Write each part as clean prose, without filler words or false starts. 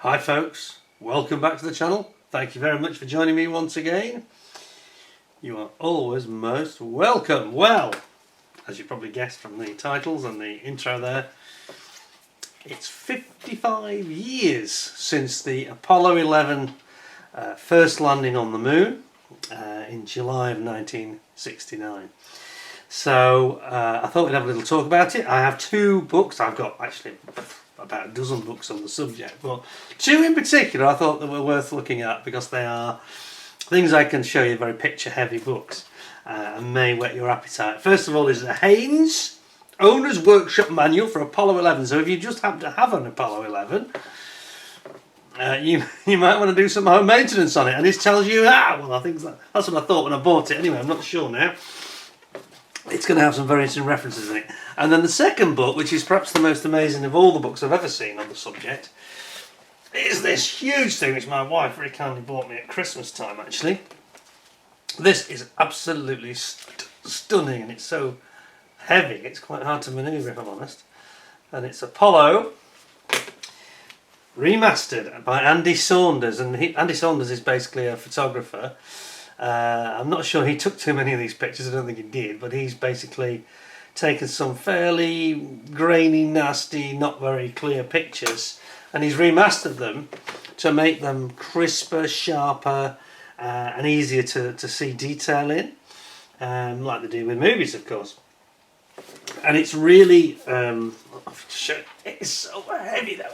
Hi folks, welcome back to the channel. Thank you very much for joining me once again. You are always most welcome. Well, as you probably guessed from the titles and the intro there, it's 55 years since the Apollo 11 first landing on the moon in July of 1969. So I thought we'd have a little talk about it. I have two books. I've got actually about a dozen books on the subject, but two in particular I thought that were worth looking at because they are things I can show you, very picture heavy books, and may whet your appetite. First of all is the Haynes Owner's Workshop Manual for Apollo 11. So if you just happen to have an Apollo 11, you might want to do some home maintenance on it, and this tells you well, I think that's what I thought when I bought it. Anyway, I'm not sure now. It's going to have some very interesting references in it. And then the second book, which is perhaps the most amazing of all the books I've ever seen on the subject, is this huge thing which my wife very kindly bought me at Christmas time, actually. This is absolutely stunning, and it's so heavy it's quite hard to manoeuvre, if I'm honest. And it's Apollo Remastered by Andy Saunders, and Andy Saunders is basically a photographer. I'm not sure he took too many of these pictures, I don't think he did, but he's basically taken some fairly grainy, nasty, not very clear pictures, and he's remastered them to make them crisper, sharper, and easier to see detail in, like they do with movies, of course. And it's really, it's so heavy though,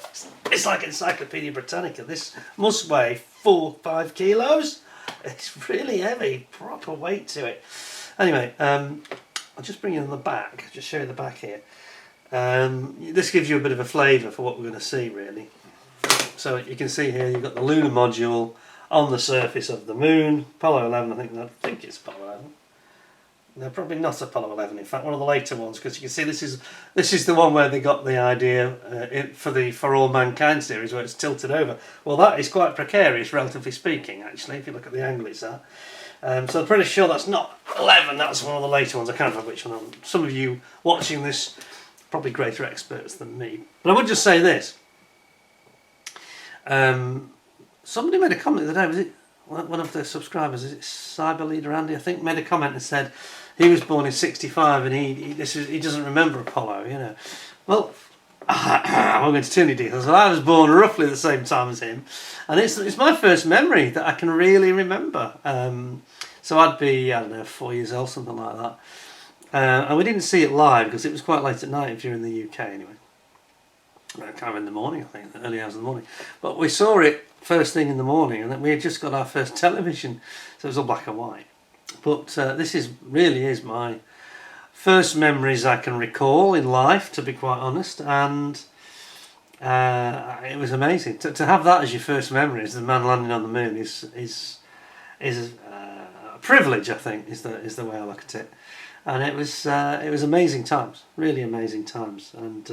it's like Encyclopedia Britannica. This must weigh 4-5 kilos. It's really heavy, proper weight to it. Anyway, I'll just bring you on the back, just show you the back here. This gives you a bit of a flavour for what we're going to see, really. So you can see here you've got the lunar module on the surface of the moon. Apollo 11, I think it's Apollo 11. No, probably not Apollo 11. In fact, one of the later ones, because you can see this is the one where they got the idea for the For All Mankind series, where it's tilted over. Well, that is quite precarious, relatively speaking, actually, if you look at the angle it's at. So I'm pretty sure that's not 11. That's one of the later ones. I can't remember which one. Some of you watching this are probably greater experts than me. But I would just say this. Somebody made a comment the other day. Was it one of the subscribers? Is it Cyber Leader Andy? I think made a comment and said he was born in '65 and he doesn't remember Apollo, you know. Well, I won't go into too many details, but I was born roughly at the same time as him, and it's my first memory that I can really remember. So I'd be, I don't know, 4 years old, something like that. And we didn't see it live because it was quite late at night if you're in the UK anyway. Kind of in the morning, I think, early hours of the morning. But we saw it first thing in the morning, and then we had just got our first television, so it was all black and white. But this really is my first memories I can recall in life, to be quite honest, and it was amazing to have that as your first memories. The man landing on the moon is a privilege, I think, is the way I look at it. And it was amazing times, really amazing times, and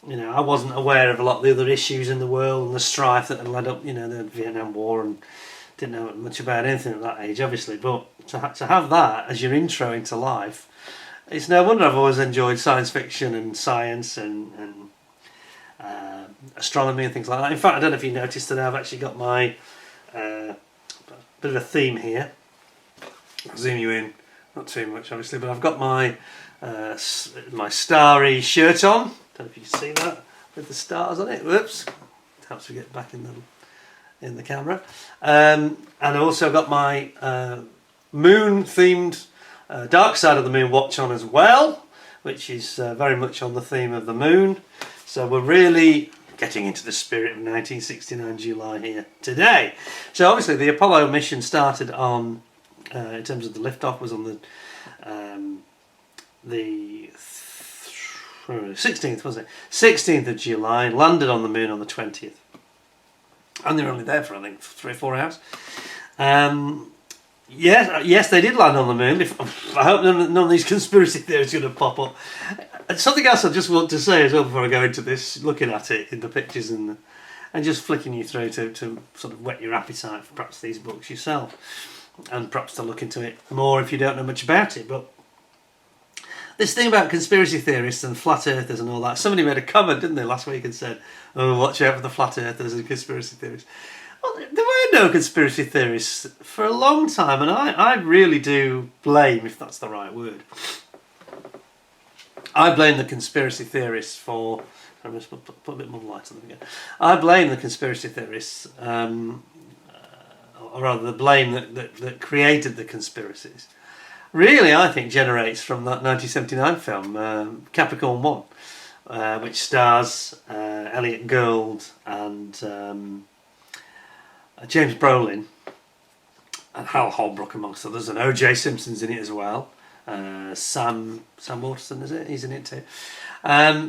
you know, I wasn't aware of a lot of the other issues in the world and the strife that had led up, you know, the Vietnam War, and didn't know much about anything at that age, obviously. But to have that as your intro into life, it's no wonder I've always enjoyed science fiction and science and astronomy and things like that. In fact, I don't know if you noticed that I've actually got my bit of a theme here. I'll zoom you in, not too much, obviously, but I've got my my starry shirt on. Don't know if you can see that with the stars on it. Whoops, helps me get back in the camera. And I also got my moon-themed Dark Side of the Moon watch on as well, which is very much on the theme of the moon. So we're really getting into the spirit of 1969 July here today. So obviously the Apollo mission started on, in terms of the liftoff, was on the 16th, wasn't it? 16th of July, landed on the moon on the 20th. And they were only there for, I think, 3 or 4 hours. Yes, they did land on the moon. I hope none of these conspiracy theories are going to pop up. And something else I just want to say as well before I go into this, looking at it in the pictures and just flicking you through to sort of whet your appetite for perhaps these books yourself, and perhaps to look into it more if you don't know much about it. But this thing about conspiracy theorists and flat earthers and all that. Somebody made a comment, didn't they, last week and said, "Oh, watch out for the flat earthers and conspiracy theorists." Well, there were no conspiracy theorists for a long time, and I really do blame, if that's the right word, I blame the conspiracy theorists for... I'm just put a bit more light on them again. I blame the conspiracy theorists, or rather the blame that created the conspiracies, really I think generates from that 1979 film, Capricorn 1, which stars Elliot Gould and James Brolin and Hal Holbrook amongst others, and O.J. Simpson's in it as well. Sam Waterston, is it? He's in it too.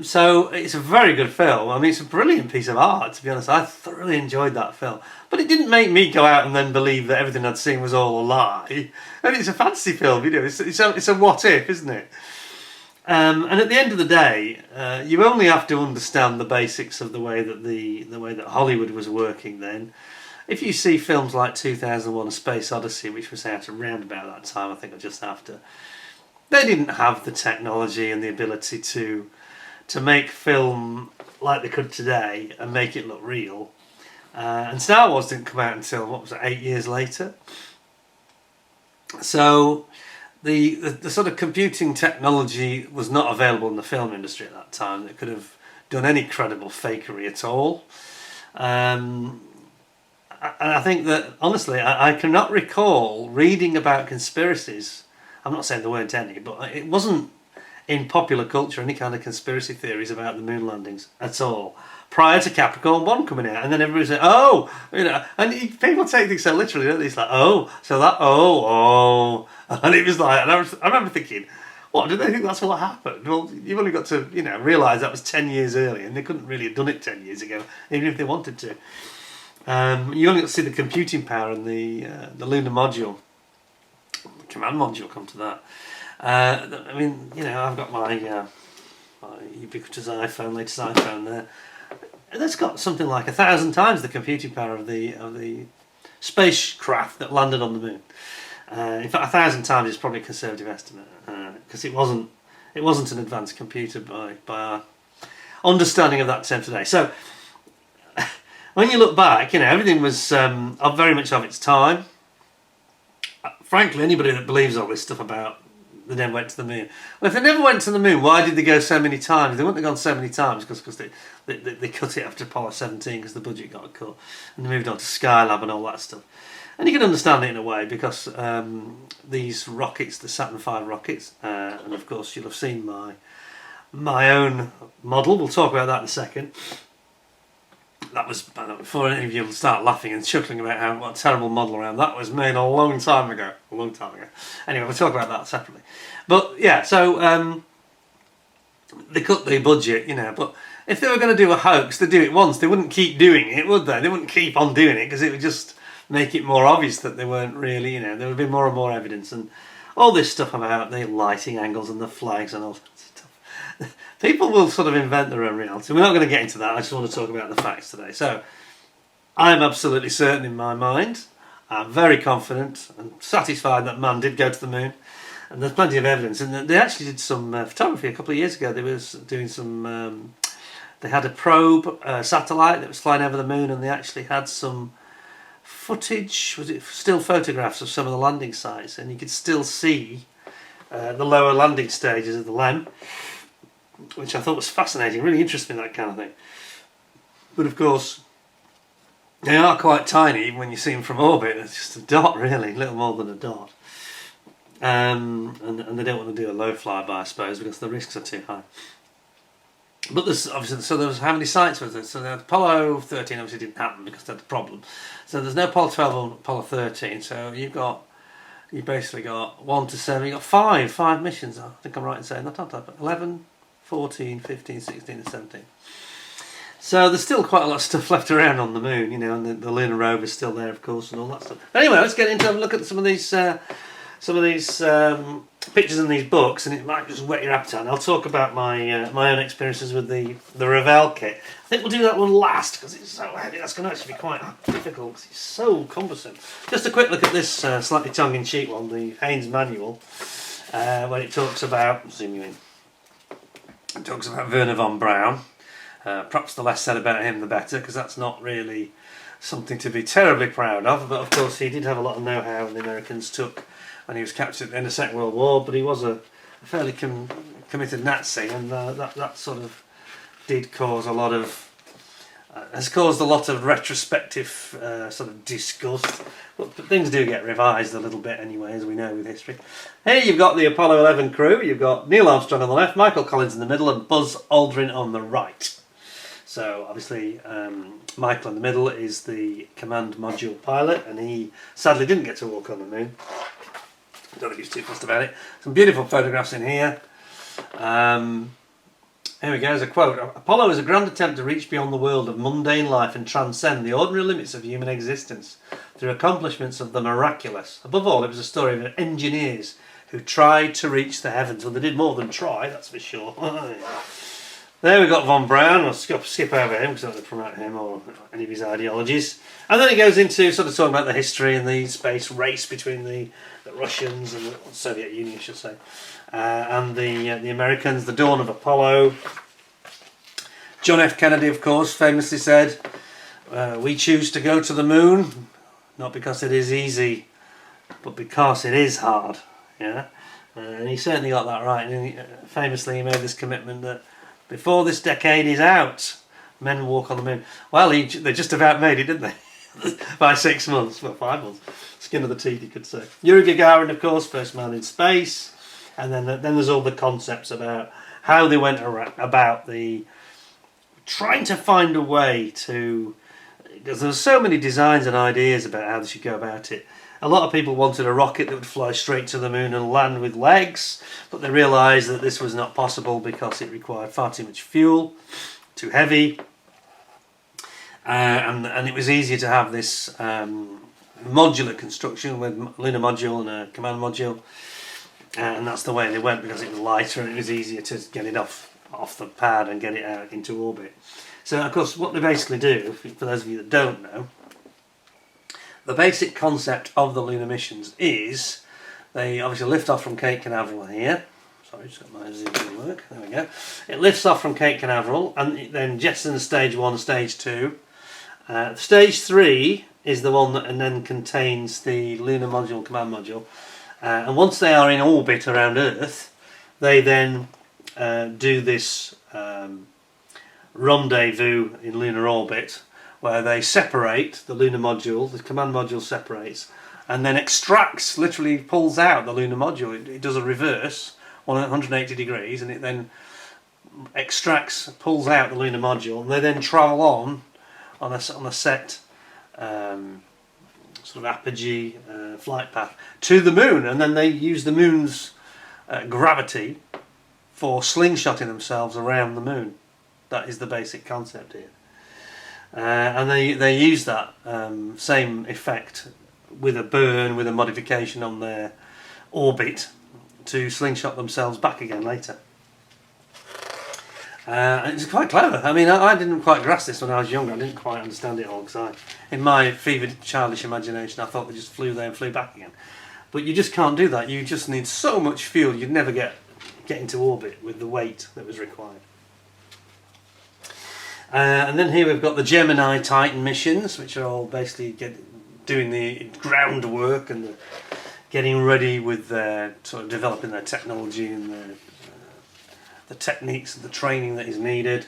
So it's a very good film. I mean, it's a brilliant piece of art, to be honest. I thoroughly enjoyed that film. But it didn't make me go out and then believe that everything I'd seen was all a lie. And it's a fantasy film, you know. It's a what if, isn't it? And at the end of the day, you only have to understand the basics of the way that Hollywood was working then. If you see films like 2001: A Space Odyssey, which was out around about that time, I think, or just after, they didn't have the technology and the ability to make film like they could today and make it look real. And Star Wars didn't come out until, what was it, 8 years later? So the sort of computing technology was not available in the film industry at that time that could have done any credible fakery at all. And I think that, honestly, I cannot recall reading about conspiracies. I'm not saying there weren't any, but it wasn't in popular culture any kind of conspiracy theories about the moon landings at all prior to Capricorn 1 coming out. And then everybody said, "Oh," you know, and people take things so literally, don't they? It's like, "Oh, so that, oh," and it was like, and I remember thinking, what, do they think that's what happened? Well, you've only got to, you know, realise that was 10 years earlier, and they couldn't really have done it 10 years ago, even if they wanted to. You only got to see the computing power and the lunar module, the command module, come to that. I mean, you know, I've got my ubiquitous iPhone, latest iPhone there. That's got something like 1,000 times the computing power of the spacecraft that landed on the moon. In fact, 1,000 times is probably a conservative estimate, because it wasn't an advanced computer by our understanding of that term today. So when you look back, you know, everything was very much of its time. Frankly, anybody that believes all this stuff about they never went to the moon. Well, if they never went to the moon, why did they go so many times? They wouldn't have gone so many times because they cut it after Apollo 17 because the budget got cut, and they moved on to Skylab and all that stuff. And you can understand it in a way because these rockets, the Saturn V rockets, and of course you'll have seen my own model. We'll talk about that in a second. That was, before any of you will start laughing and chuckling about what a terrible model around, that was made a long time ago. Anyway, we'll talk about that separately. But yeah, so they cut the budget, you know, but if they were going to do a hoax, they'd do it once. They wouldn't keep doing it, would they? They wouldn't keep on doing it because it would just make it more obvious that they weren't really, you know, there would be more and more evidence and all this stuff about the lighting angles and the flags and all that stuff. People will sort of invent their own reality. We're not going to get into that. I just want to talk about the facts today. So, I'm absolutely certain in my mind, I'm very confident and satisfied that man did go to the moon. And there's plenty of evidence. And they actually did some photography a couple of years ago. They was doing some... they had a probe satellite that was flying over the moon, and they actually had some footage, was it still photographs of some of the landing sites, and you could still see the lower landing stages of the LEM, which I thought was fascinating, really interesting, that kind of thing. But of course, they are quite tiny even when you see them from orbit. It's just a dot, really, little more than a dot. And they don't want to do a low flyby, I suppose, because the risks are too high. But there's obviously, so there was, how many sites was there? So the Apollo 13 obviously didn't happen because they had a problem. So there's no Apollo 12 or Apollo 13. So you basically got 1 to 7. You got five missions. I think I'm right in saying that. 11, 14, 15, 16, and 17. So there's still quite a lot of stuff left around on the moon, you know, and the lunar rover's still there, of course, and all that stuff. Anyway, let's get into have a look at some of these pictures in these books, and it might just whet your appetite. And I'll talk about my own experiences with the Revell kit. I think we'll do that one last because it's so heavy. That's going to actually be quite difficult because it's so cumbersome. Just a quick look at this slightly tongue-in-cheek one, the Haynes manual. when it talks about, zoom you in, it talks about Werner von Braun. Perhaps the less said about him the better, because that's not really something to be terribly proud of, but of course he did have a lot of know-how the Americans took when he was captured at the end of the Second World War, but he was a fairly committed Nazi, and that sort of did cause a lot of has caused a lot of retrospective sort of disgust, but things do get revised a little bit anyway, as we know with history. Here you've got the Apollo 11 crew. You've got Neil Armstrong on the left, Michael Collins in the middle, and Buzz Aldrin on the right. So obviously Michael in the middle is the command module pilot, and he sadly didn't get to walk on the moon. I don't think he's too fussed about it. Some beautiful photographs in here. Here we go, there's a quote. Apollo is a grand attempt to reach beyond the world of mundane life and transcend the ordinary limits of human existence through accomplishments of the miraculous. Above all, it was a story of engineers who tried to reach the heavens. Well, they did more than try, that's for sure. There we've got von Braun. I'll skip over him because I don't want to promote him or any of his ideologies. And then it goes into sort of talking about the history and the space race between the Russians and the Soviet Union, I should say, and the Americans, the dawn of Apollo. John F. Kennedy, of course, famously said, we choose to go to the moon, not because it is easy, but because it is hard. Yeah, and he certainly got that right. And famously he made this commitment that before this decade is out, men walk on the moon. Well, they just about made it, didn't they? By 6 months, well, 5 months. Skin of the teeth, you could say. Yuri Gagarin, of course, first man in space. And then there's all the concepts about how they went about the trying to find a way to, because there's so many designs and ideas about how they should go about it. A lot of people wanted a rocket that would fly straight to the moon and land with legs, but they realised that this was not possible because it required far too much fuel, too heavy, and it was easier to have this modular construction with lunar module and a command module, and that's the way they went because it was lighter and it was easier to get it off the pad and get it out into orbit. So of course what they basically do, for those of you that don't know, the basic concept of the lunar missions is they obviously lift off from Cape Canaveral here. Sorry, just got my zoom to work. There we go. It lifts off from Cape Canaveral and it then jettisons stage 1 and stage 2. Stage 3 is the one that and then contains the lunar module, command module. And once they are in orbit around Earth, they then do this rendezvous in lunar orbit, where they separate the lunar module, the command module separates, and then extracts, literally pulls out the lunar module. It does a reverse, 180 degrees, and it then extracts, pulls out the lunar module, and they then travel on a set sort of apogee flight path to the moon, and then they use the moon's gravity for slingshotting themselves around the moon. That is the basic concept here. And they use that same effect with a burn, with a modification on their orbit to slingshot themselves back again later. And it's quite clever. I mean, I didn't quite grasp this when I was younger. I didn't quite understand it all because in my fevered childish imagination I thought they just flew there and flew back again. But you just can't do that. You just need so much fuel you'd never get into orbit with the weight that was required. And then here we've got the Gemini Titan missions, which are all basically doing the groundwork and getting ready with sort of developing their technology and the techniques and the training that is needed.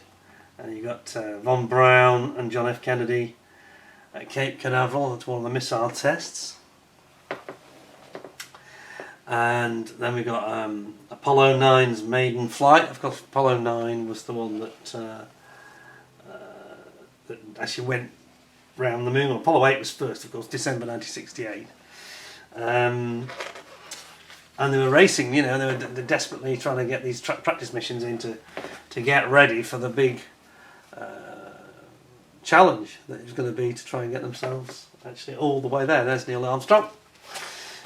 And you've got von Braun and John F. Kennedy at Cape Canaveral. That's one of the missile tests. And then we've got Apollo 9's maiden flight. Of course, Apollo 9 was the one that actually went round the moon. Apollo 8 was first, of course, December 1968. And they were racing, you know, they're desperately trying to get these practice missions in to get ready for the big challenge that it's going to be to try and get themselves actually all the way there. There's Neil Armstrong.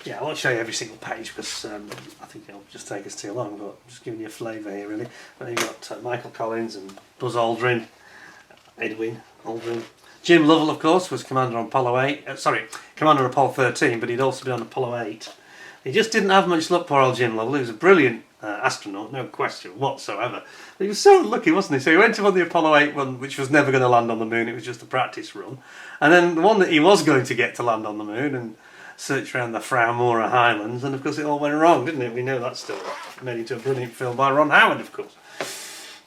Yeah, I won't show you every single page because I think it'll just take us too long, but I'm just giving you a flavour here really. But you've got Michael Collins and Buzz Aldrin, Edwin Aldrin. Jim Lovell, of course, was commander on Apollo 8. Commander on Apollo 13, but he'd also been on Apollo 8. He just didn't have much luck, poor old Jim Lovell. He was a brilliant astronaut, no question whatsoever. But he was so lucky, wasn't he? So he went on the Apollo 8 one, which was never going to land on the moon. It was just a practice run. And then the one that he was going to get to land on the moon and search around the Fraumora Highlands, and of course it all went wrong, didn't it? We know that still. Made into a brilliant film by Ron Howard, of course.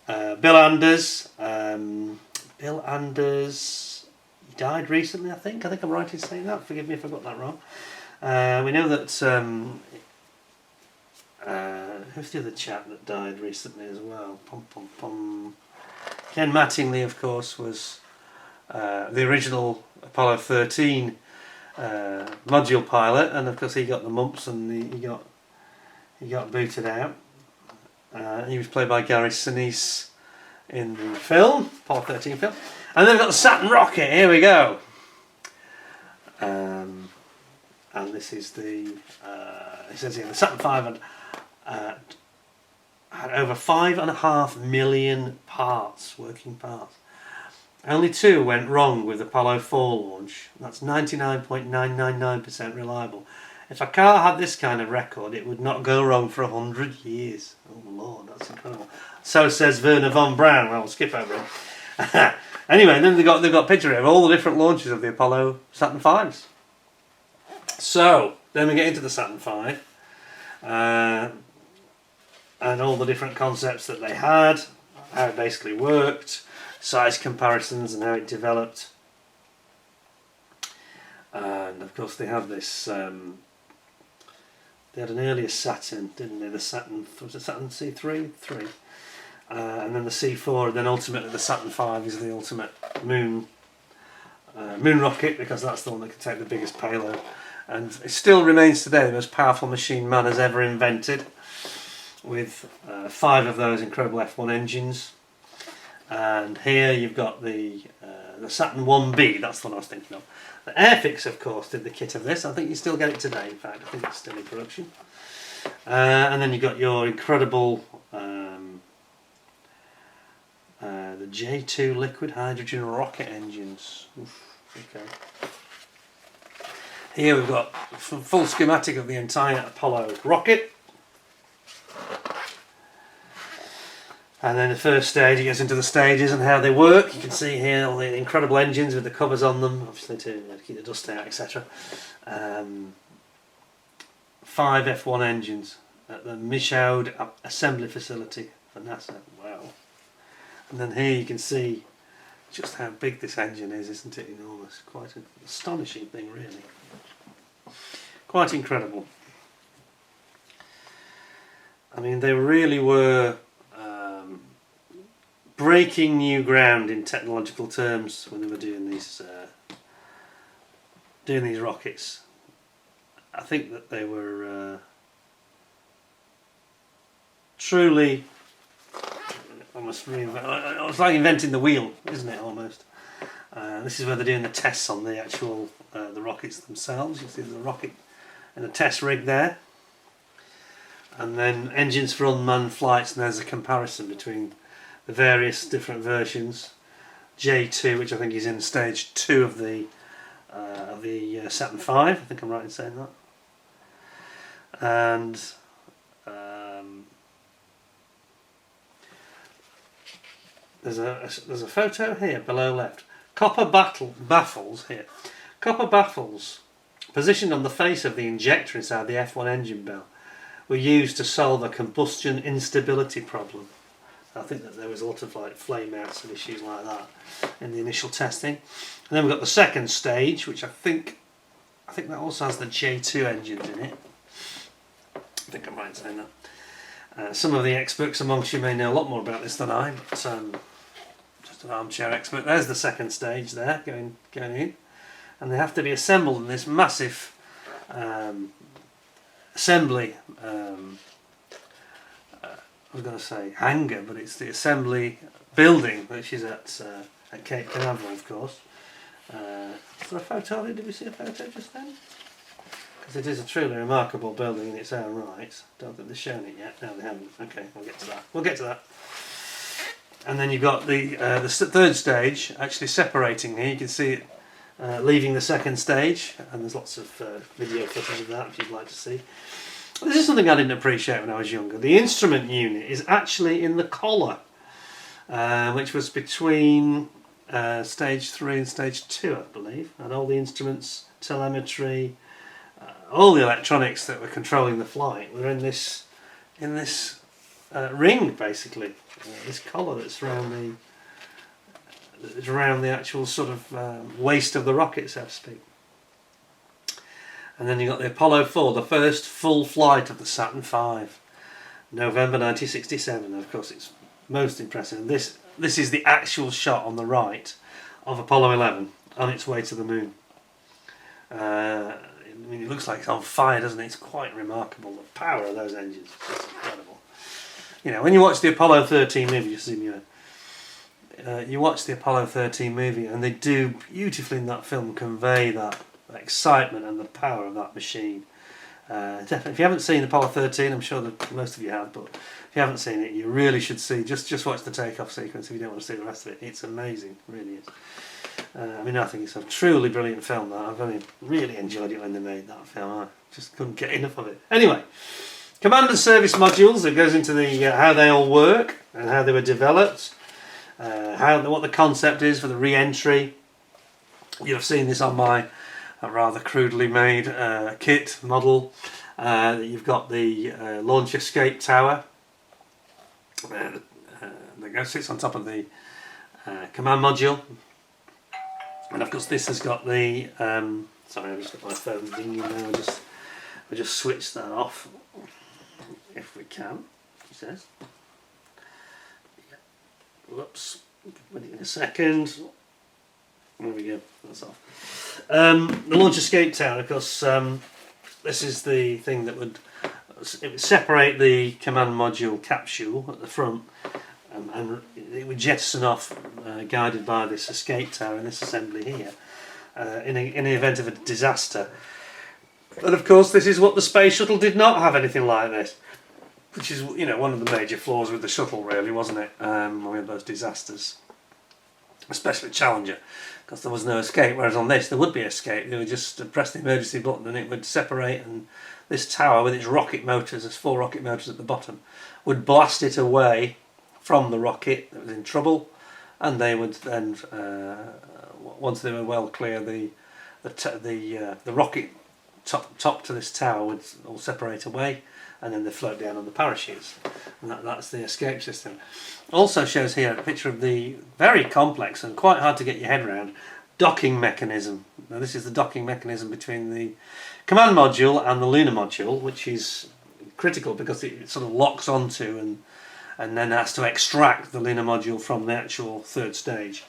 Bill Anders. Bill Anders, he died recently, I think. I think I'm right in saying that. Forgive me if I got that wrong. We know that who's the other chap that died recently as well? Ken Mattingly, of course, was the original Apollo 13 module pilot, and of course he got the mumps and he got booted out. He was played by Gary Sinise in the film, Apollo 13 film. And then we've got the Saturn rocket. Here we go. And this is the it says here the Saturn V had over 5.5 million parts, working parts. Only 2 went wrong with Apollo 4 launch. That's 99.999% reliable. If a car had this kind of record, it would not go wrong for 100 years. Oh Lord, that's incredible. So says Werner von Braun. Well, we'll skip over it. Anyway, then they've got a picture of all the different launches of the Apollo Saturn V's. So then we get into the Saturn V, and all the different concepts that they had, how it basically worked, size comparisons and how it developed. And of course they have this, they had an earlier Saturn, didn't they? The Saturn, was it Saturn C3? 3. And then the C4, and then ultimately the Saturn V is the ultimate moon rocket, because that's the one that can take the biggest payload. And it still remains today the most powerful machine man has ever invented, with 5 of those incredible F1 engines. And here you've got the Saturn 1B, that's the one I was thinking of. The Airfix, of course, did the kit of this. I think you still get it today, in fact. I think it's still in production. And then you've got your incredible the J2 liquid hydrogen rocket engines. Oof, okay. Here we've got a full schematic of the entire Apollo rocket. And then the first stage, it gets into the stages and how they work. You can see here all the incredible engines with the covers on them, obviously to keep the dust out, etc. 5 F1 engines at the Michaud assembly facility for NASA. Wow. And then here you can see just how big this engine is, isn't it? Enormous. Quite an astonishing thing, really. Quite incredible. I mean, they really were breaking new ground in technological terms when they were doing these rockets. I think that they were truly almost it's like inventing the wheel, isn't it? Almost. This is where they're doing the tests on the actual the rockets themselves. You see the rocket in a test rig there, and then engines for unmanned flights. And there's a comparison between the various different versions. J2, which I think is in stage 2 of the Saturn V. I think I'm right in saying that. And there's a photo here below left. Copper baffles here. Copper baffles positioned on the face of the injector inside the F1 engine bell were used to solve a combustion instability problem. I think that there was a lot of like flame outs and issues like that in the initial testing. And then we've got the second stage, which I think that also has the J2 engines in it. I think I'm right in saying that. Some of the experts amongst you may know a lot more about this than I, but just an armchair expert. There's the second stage there, going in. And they have to be assembled in this massive assembly, I was going to say hangar, but it's the assembly building, which is at Cape Canaveral, of course. Is there a photo of it? Did we see a photo just then? Because it is a truly remarkable building in its own right. Don't think they've shown it yet. No, they haven't. Okay, we'll get to that. We'll get to that. And then you've got the third stage actually separating here. You can see it leaving the second stage, and there's lots of video footage of that if you'd like to see. This is something I didn't appreciate when I was younger. The instrument unit is actually in the collar, which was between stage 3 and stage 2, I believe. And all the instruments, telemetry, all the electronics that were controlling the flight were in this ring, basically. This collar that's around the actual sort of waist of the rocket, so to speak. And then you got the Apollo 4, the first full flight of the Saturn V, November 1967. And of course, it's most impressive. This is the actual shot on the right of Apollo 11 on its way to the moon. I mean, it looks like it's on fire, doesn't it? It's quite remarkable. The power of those engines, it's incredible. You know, when you watch the Apollo 13 movie, you watch the Apollo 13 movie, and they do beautifully in that film convey that excitement and the power of that machine. Definitely, if you haven't seen Apollo 13, I'm sure that most of you have, but if you haven't seen it, you really should see. Just watch the takeoff sequence if you don't want to see the rest of it. It's amazing, it really is. I mean, I think it's a truly brilliant film. That I've really enjoyed it when they made that film. I just couldn't get enough of it. Anyway, command and service modules. It goes into the how they all work and how they were developed, what the concept is for the re-entry. You'll have seen this on my rather crudely made kit model. You've got the launch escape tower that sits on top of the command module, and of course this has got the sorry, I've just got my phone dinging now. We'll just switch that off if we can, he says. Whoops, wait in a second. There we go, that's off. The launch escape tower, of course, this is the thing that would separate the command module capsule at the front, and it would jettison off, guided by this escape tower in this assembly here, in the event of a disaster. But of course, this is what the space shuttle did not have, anything like this, which is, you know, one of the major flaws with the shuttle, really, wasn't it? With those disasters, especially Challenger, because there was no escape, whereas on this there would be escape. They would just press the emergency button and it would separate, and this tower with its rocket motors, there's 4 rocket motors at the bottom, would blast it away from the rocket that was in trouble, and they would then, once they were well clear, the rocket top to this tower would all separate away, and then they float down on the parachutes, and that's the escape system. Also shows here a picture of the very complex and quite hard to get your head around docking mechanism. Now this is the docking mechanism between the command module and the lunar module, which is critical because it sort of locks onto and then has to extract the lunar module from the actual third stage.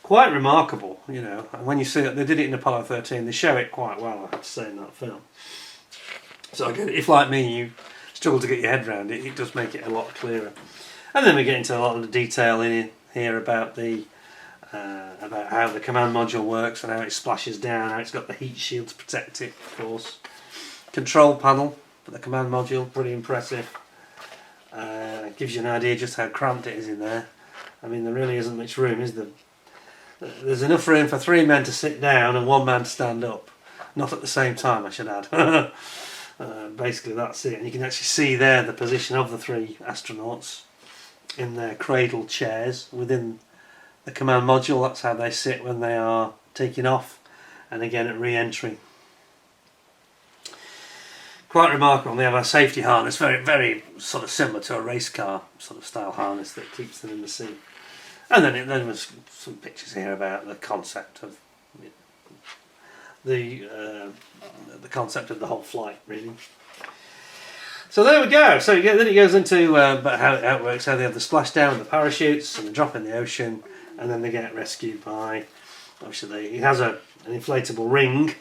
Quite remarkable, you know. And when you see it, they did it in Apollo 13, they show it quite well, I have to say, in that film. So again, if like me you struggle to get your head around it, it does make it a lot clearer. And then we get into a lot of the detail in here about about how the command module works and how it splashes down, how it's got the heat shield to protect it, of course. Control panel for the command module, pretty impressive. Gives you an idea just how cramped it is in there. I mean, there really isn't much room, is there? There's enough room for 3 men to sit down and 1 man to stand up. Not at the same time, I should add. Basically that's it, and you can actually see there the position of the 3 astronauts in their cradle chairs within the command module. That's how they sit when they are taking off, and again at re-entry. Quite remarkable. They have a safety harness, very, very sort of similar to a race car sort of style harness that keeps them in the sea. And then there was some pictures here about the concept of the concept of the whole flight, really. So there we go. So then it goes into about how it works, how they have the splashdown and the parachutes and the drop in the ocean, and then they get rescued by, obviously, it has an inflatable ring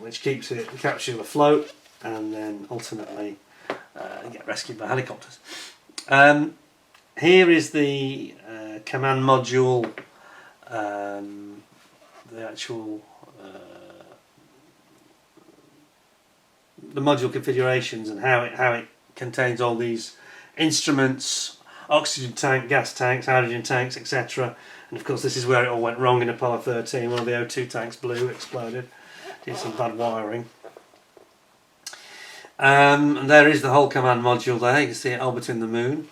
which keeps the capsule afloat, and then ultimately they get rescued by helicopters. Here is the command module, the actual the module configurations and how it contains all these instruments, oxygen tank, gas tanks, hydrogen tanks, etc. And of course this is where it all went wrong in Apollo 13. One of the O2 tanks blew, exploded, did some bad wiring. And there is the whole command module there. You can see it orbiting the moon.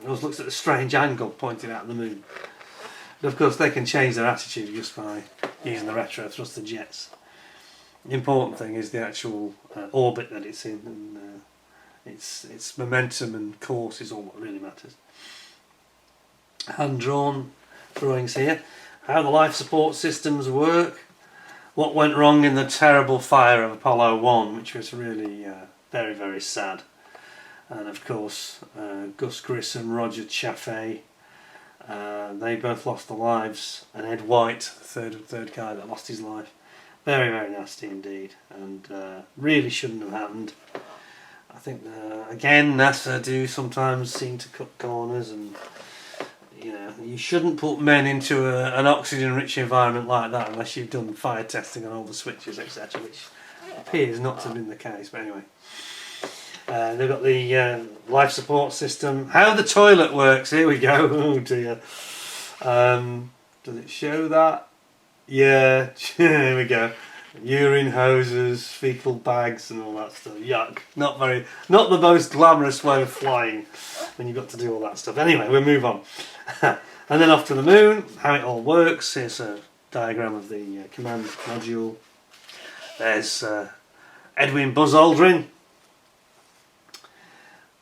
It always looks at a strange angle pointing out the moon. But of course they can change their attitude just by using the retro thruster jets. The important thing is the actual orbit that it's in, and its momentum and course is all what really matters. Hand-drawn drawings here. How the life support systems work. What went wrong in the terrible fire of Apollo 1, which was really very, very sad. And of course, Gus Grissom, Roger Chaffee, they both lost their lives. And Ed White, the third guy that lost his life. Very, very nasty indeed. And really shouldn't have happened. I think, again, NASA do sometimes seem to cut corners, and you know, you shouldn't put men into an oxygen-rich environment like that unless you've done fire testing on all the switches, etc., which appears not to have been the case. But anyway, they've got the life support system. How the toilet works. Here we go. Oh dear. Does it show that? Yeah. Here we go. Urine hoses, fecal bags, and all that stuff. Yuck. Not the most glamorous way of flying when you've got to do all that stuff. Anyway, we'll move on. And then off to the moon, how it all works. Here's a diagram of the command module. There's Edwin Buzz Aldrin.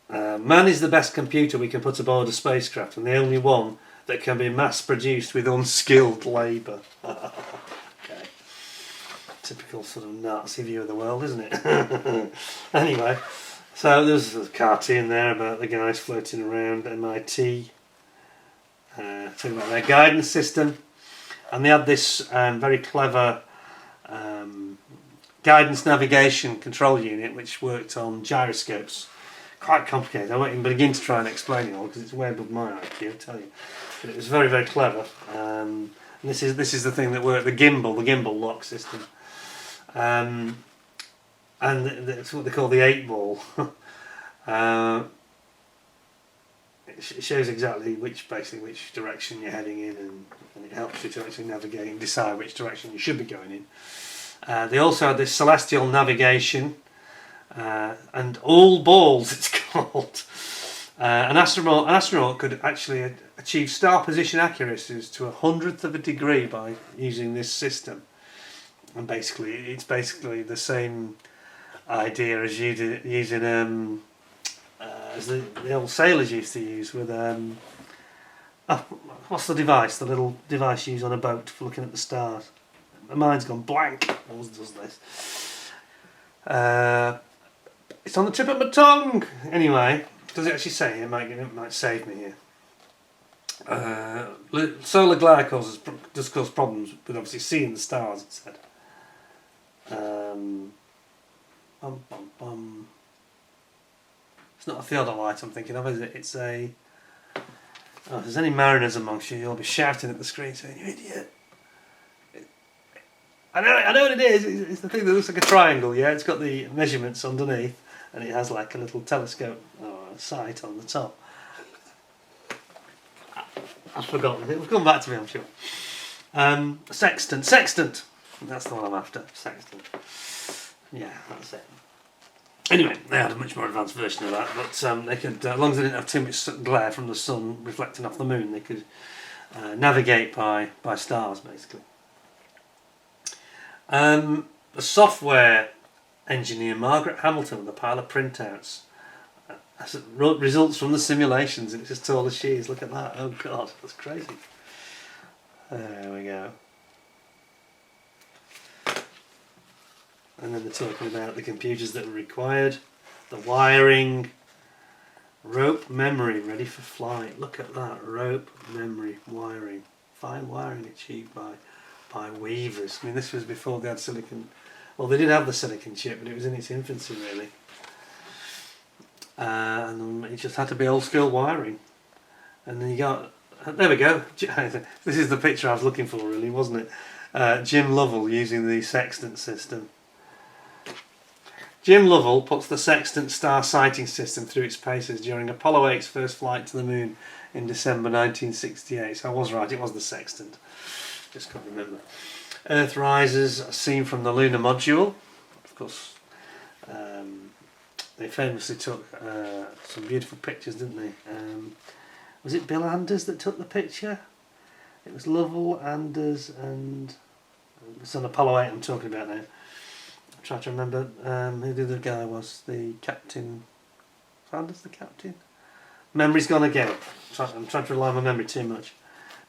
Man is the best computer we can put aboard a spacecraft, and the only one that can be mass produced with unskilled labour. Okay. Typical sort of Nazi view of the world, isn't it? Anyway, so there's a cartoon there about the guys floating around MIT, talking about their guidance system, and they had this very clever guidance navigation control unit which worked on gyroscopes. Quite complicated. I won't even begin to try and explain it all because it's way above my IQ, I tell you. But it was very, very clever. And this is the thing that worked, the gimbal lock system. And it's what they call the 8-ball. It shows exactly which direction you're heading in, and it helps you to actually navigate and decide which direction you should be going in. They also had this celestial navigation, and all balls it's called. An astronaut could actually achieve star position accuracies to 1/100th of a degree by using this system. And basically, it's basically the same idea as using as the old sailors used to use with what's the device? The little device you use on a boat for looking at the stars. My mind's gone blank. Always does this. It's on the tip of my tongue. Anyway, does it actually say? It might save me here. Solar glare does cause problems with obviously seeing the stars. It said. It's not a theodolite I'm thinking of, is it? It's a... Oh, if there's any mariners amongst you, you'll be shouting at the screen saying, "You idiot!" I know what it is. It's the thing that looks like a triangle, yeah? It's got the measurements underneath, and it has like a little telescope or a sight on the top. I've forgotten. It will come back to me, I'm sure. Sextant. That's the one I'm after. Sextant. Yeah, that's it. Anyway, they had a much more advanced version of that, but they could, as long as they didn't have too much glare from the sun reflecting off the moon, they could navigate by stars, basically. A software engineer, Margaret Hamilton, with a pile of printouts, results from the simulations, and it's as tall as she is. Look at that. Oh God, that's crazy. There we go. And then they're talking about the computers that are required, the wiring, rope memory ready for flight. Look at that, rope memory wiring, fine wiring achieved by weavers. I mean, this was before they had silicon. Well, they did have the silicon chip, but it was in its infancy really. And it just had to be old school wiring. And then you got, there we go. This is the picture I was looking for really, wasn't it? Jim Lovell using the sextant system. Jim Lovell puts the sextant star sighting system through its paces during Apollo 8's first flight to the moon in December 1968. So I was right, it was the sextant. Just can't remember. Earth rises, seen from the lunar module. Of course, they famously took some beautiful pictures, didn't they? Was it Bill Anders that took the picture? It was Lovell, Anders, and it's on Apollo 8 I'm talking about now. I'm trying to remember who the other guy was. The captain. Was Anders the captain? Memory's gone again. I'm trying to rely on my memory too much.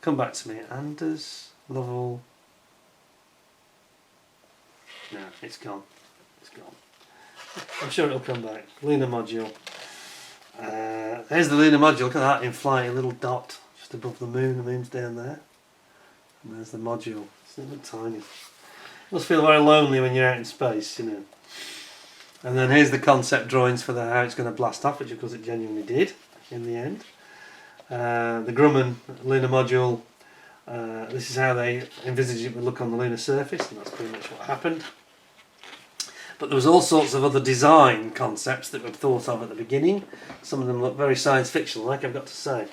Come back to me. Anders, Lovell. No, it's gone. It's gone. I'm sure it'll come back. Lunar module. There's the lunar module. Look at that in flight, a little dot just above the moon. The moon's down there. And there's the module. It's a little tiny. It must feel very lonely when you're out in space, you know. And then here's the concept drawings for how it's going to blast off, which of course it genuinely did in the end. The Grumman lunar module. This is how they envisaged it would look on the lunar surface, and that's pretty much what happened. But there was all sorts of other design concepts that were thought of at the beginning. Some of them look very science fiction, like I've got to say.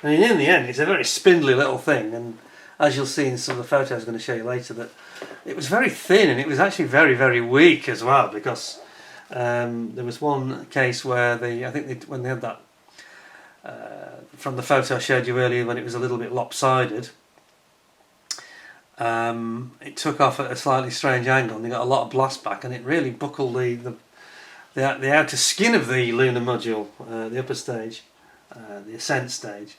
And in the end, it's a very spindly little thing, and as you'll see in some of the photos I'm going to show you later, that it was very thin, and it was actually very, very weak as well, because there was one case where when they had that, from the photo I showed you earlier, when it was a little bit lopsided, it took off at a slightly strange angle, and they got a lot of blast back, and it really buckled the outer skin of the lunar module, the upper stage, the ascent stage.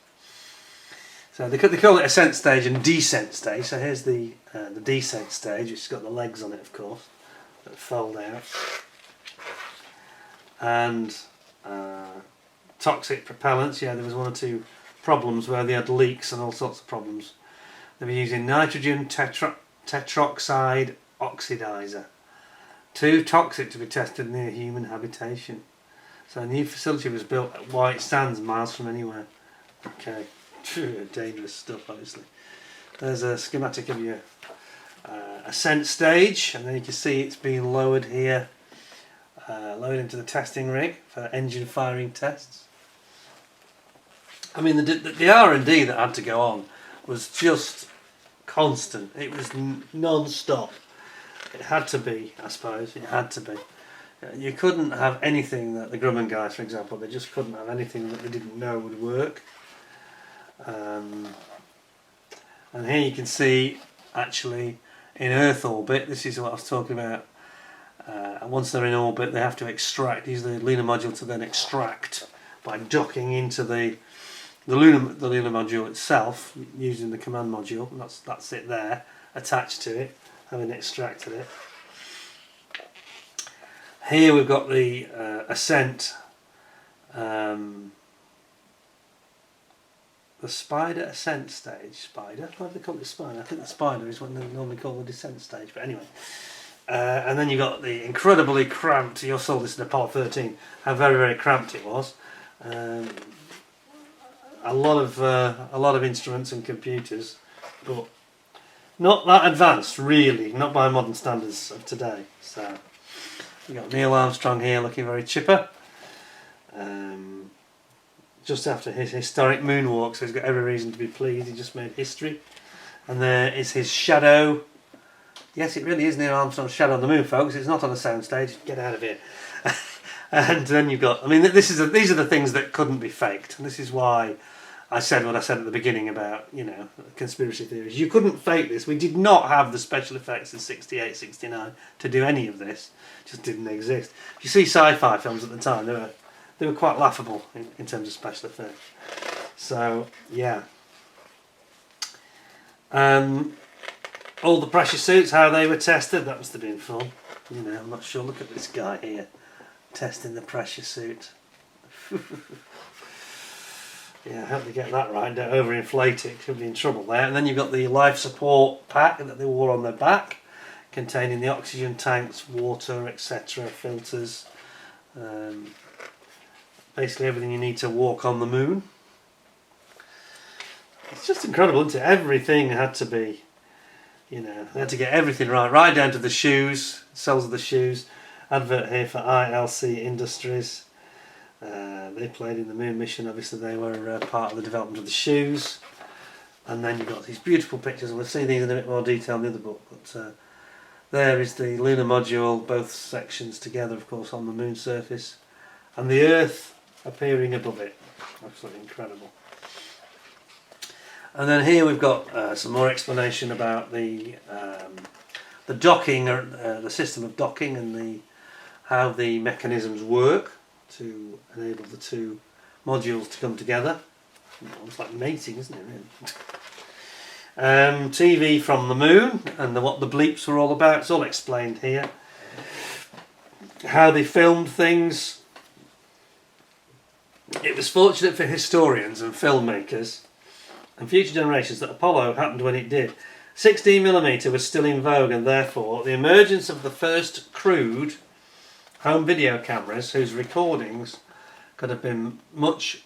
So they call it ascent stage and descent stage. So here's the descent stage, which has got the legs on it, of course, that fold out, and toxic propellants. Yeah, there was one or two problems where they had leaks and all sorts of problems. They were using nitrogen tetroxide oxidizer. Too toxic to be tested near human habitation. So a new facility was built at White Sands, miles from anywhere. Okay, dangerous stuff, obviously. There's a schematic of your ascent stage, and then you can see it's being lowered here, lowered into the testing rig for engine firing tests. I mean, the R&D that had to go on was just constant. It was non-stop. It had to be, I suppose. It had to be. You couldn't have anything that the Grumman guys, for example, they just couldn't have anything that they didn't know would work. And here you can see, actually, in Earth orbit, this is what I was talking about. Once they're in orbit, they have to extract, use the lunar module to then extract by docking into the lunar module itself, using the command module. That's it there, attached to it, having extracted it. Here we've got the ascent, the spider ascent stage. Spider? Why do they call it spider? I think the spider is what they normally call the descent stage, but anyway. And then you've got the incredibly cramped, you saw this in Apollo 13, how very, very cramped it was. A lot of instruments and computers, but not that advanced, really, not by modern standards of today. So we've got Neil Armstrong here looking very chipper, just after his historic moonwalk, so he's got every reason to be pleased. He just made history. And there is his shadow. Yes, it really is Neil Armstrong's shadow on the moon, folks. It's not on a soundstage. Get out of here. And then you've got, I mean, these are the things that couldn't be faked, and this is why I said what I said at the beginning about, you know, conspiracy theories. You couldn't fake this. We did not have the special effects in 68, 69 to do any of this. It just didn't exist. If you see sci-fi films at the time, they were quite laughable in terms of special effects. So yeah. All the pressure suits, how they were tested, that must have been fun. You know, I'm not sure. Look at this guy here, testing the pressure suit. Yeah, I hope they get that right, don't overinflate it, could be in trouble there. And then you've got the life support pack that they wore on their back, containing the oxygen tanks, water, etc., filters, basically everything you need to walk on the moon. It's just incredible, isn't it? Everything had to be, you know, they had to get everything right down to the shoes, soles of the shoes. Advert here for ILC Industries. They played in the moon mission, obviously they were part of the development of the shoes. And then you've got these beautiful pictures, and we'll see these in a bit more detail in the other book, but there is the lunar module, both sections together of course on the moon surface. and the Earth appearing above it. Absolutely incredible. And then here we've got some more explanation about the docking, or the system of docking, and how the mechanisms work to enable the two modules to come together. It's like mating, isn't it, really? TV from the moon, and what the bleeps were all about. It's all explained here. How they filmed things. It was fortunate for historians and filmmakers and future generations that Apollo happened when it did. 16mm was still in vogue, and therefore the emergence of the first crude home video cameras whose recordings would have been much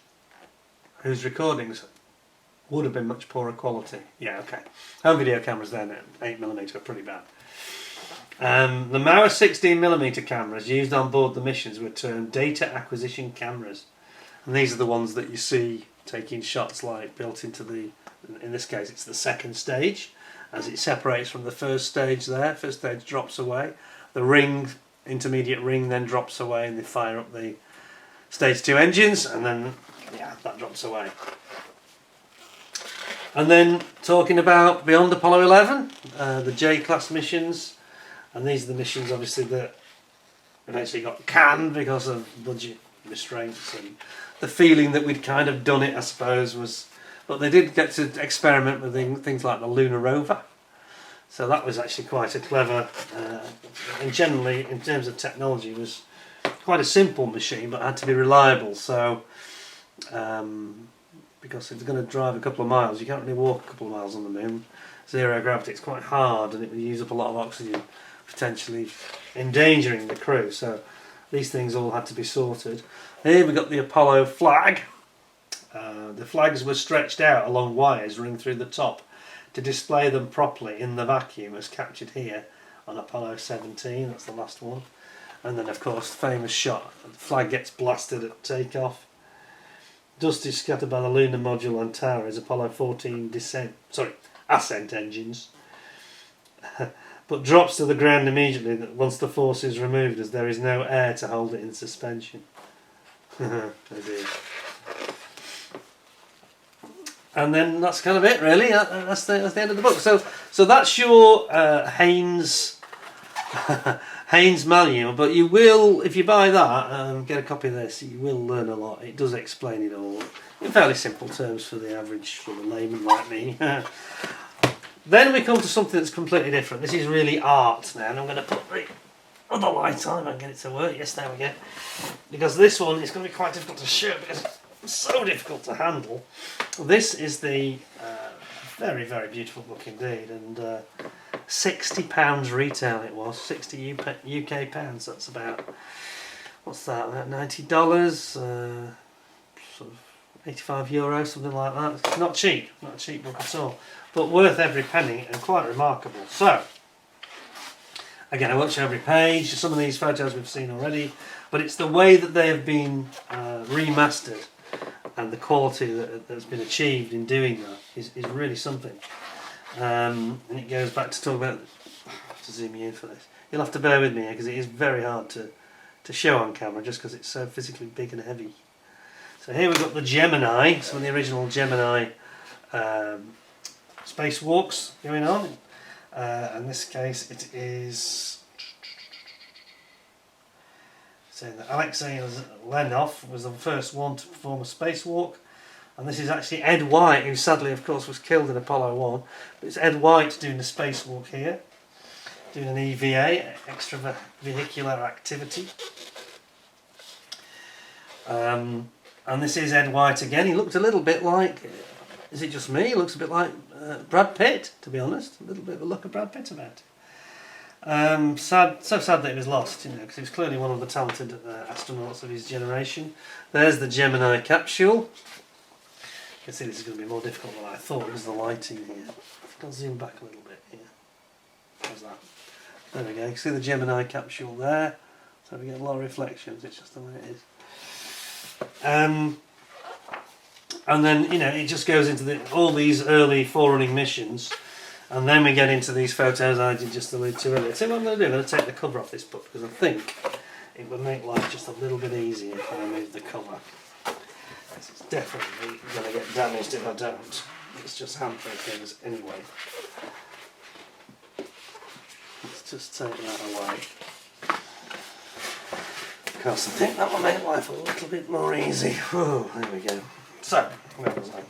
poorer quality. Yeah, okay. Home video cameras then at 8mm are pretty bad. The Mauer 16mm cameras used on board the missions were termed data acquisition cameras, and these are the ones that you see taking shots like built into in this case it's the second stage, as it separates from the first stage there. First stage drops away, the intermediate ring then drops away, and they fire up the stage 2 engines, and then that drops away. And then talking about beyond Apollo 11, the J-class missions, and these are the missions obviously that eventually got canned because of budget restraints, and the feeling that we'd kind of done it, I suppose, was... But they did get to experiment with things like the lunar rover, so that was actually quite a clever, and generally in terms of technology was quite a simple machine, but had to be reliable. So because if it's going to drive a couple of miles, you can't really walk a couple of miles on the moon. Zero gravity, it's quite hard, and it would use up a lot of oxygen, potentially endangering the crew. So these things all had to be sorted. Here we've got the Apollo flag. The flags were stretched out along wires running through the top to display them properly in the vacuum, as captured here on Apollo 17. That's the last one. And then of course the famous shot, the flag gets blasted at takeoff. Dust is scattered by the lunar module and tower as Apollo 14 ascent engines, but drops to the ground immediately once the force is removed, as there is no air to hold it in suspension. Oh dear. And then that's kind of it, really. That's the end of the book. So that's your Haynes Haynes manual. But you will, if you buy that, get a copy of this, you will learn a lot. It does explain it all in fairly simple terms for the average sort of layman like me. Then we come to something that's completely different. This is really art now, and I'm going to put the other light on and get it to work. Yes, there we go. Because this one is going to be quite difficult to show because it's so difficult to handle. This is the very, very beautiful book indeed, and £60 retail it was, 60 UK pounds. That's about, what's that? About $90, sort of €85, something like that. It's not cheap, not a cheap book at all, but worth every penny and quite remarkable. So, again, I won't show every page. Some of these photos we've seen already, but it's the way that they have been remastered and the quality that's been achieved in doing that is really something. And it goes back to talk about... I have to zoom you in for this. You'll have to bear with me here because it is very hard to show on camera just because it's so physically big and heavy. So here we've got the Gemini, some of the original Gemini spacewalks going on. In this case it is... saying that Alexei Leonov was the first one to perform a spacewalk, and this is actually Ed White, who sadly of course was killed in Apollo 1, but it's Ed White doing the spacewalk here, doing an EVA, extravehicular activity. And this is Ed White again. He looked a little bit like, is it just me? He looks a bit like Brad Pitt, to be honest. A little bit of a look of Brad Pitt about it. So sad that he was lost, you know, because he was clearly one of the talented astronauts of his generation. There's the Gemini capsule. You can see this is going to be more difficult than I thought because of the lighting here. I'll zoom back a little bit here. How's that? There we go. You can see the Gemini capsule there. So we get a lot of reflections. It's just the way it is. And then, you know, it just goes into all these early forerunning missions. And then we get into these photos I did just allude to earlier. So what I'm going to do, I'm going to take the cover off this book because I think it would make life just a little bit easier if I remove the cover. It's definitely going to get damaged if I don't. It's just hampering things anyway. Let's just take that away. Because I think that will make life a little bit more easy. Whoa, there we go. So, where was I?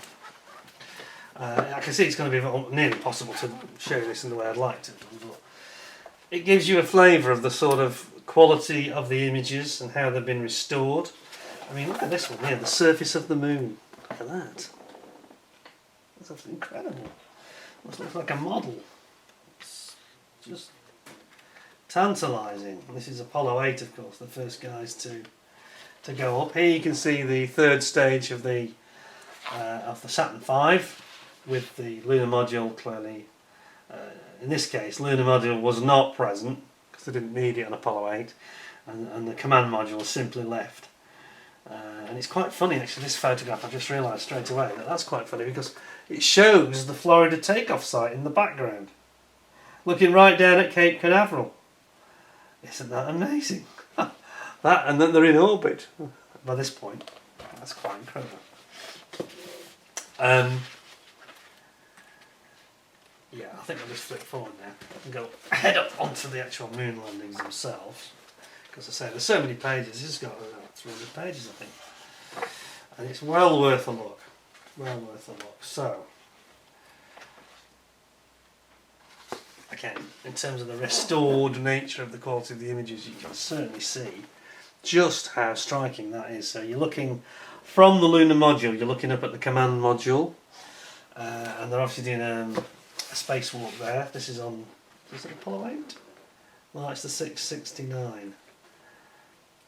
I can see it's going to be nearly impossible to show this in the way I'd like to, but it gives you a flavour of the sort of quality of the images and how they've been restored. I mean, look at this one here, the surface of the moon. Look at that. That's incredible. It looks like a model. It's just tantalising. This is Apollo 8, of course, the first guys to go up. Here you can see the third stage of the Saturn V with the lunar module clearly. In this case, lunar module was not present because they didn't need it on Apollo 8, and the command module was simply left. And it's quite funny actually, this photograph, I just realised straight away that's quite funny because it shows the Florida takeoff site in the background, looking right down at Cape Canaveral. Isn't that amazing? That, and then they're in orbit by this point. That's quite incredible. Yeah, I think I'll just flip forward now and go head up onto the actual moon landings themselves. Because I say there's so many pages. This has got about 300 pages, I think, and it's well worth a look. Well worth a look. So, again, in terms of the restored nature of the quality of the images, you can certainly see just how striking that is. So you're looking from the lunar module. You're looking up at the command module, and they're obviously doing a spacewalk there. This is on. Is it Apollo 8? Well, it's the 669.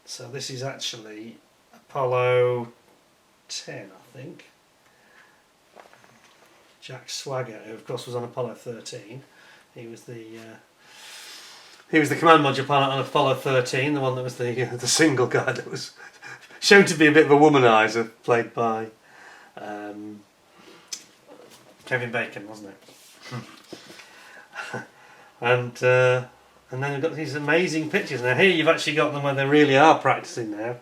So this is actually Apollo 10, I think. Jack Swigert, who of course was on Apollo 13. He was the command module pilot on Apollo 13, the one that was the single guy that was shown to be a bit of a womanizer, played by Kevin Bacon, wasn't it? And then we've got these amazing pictures. Now here you've actually got them where they really are practicing now.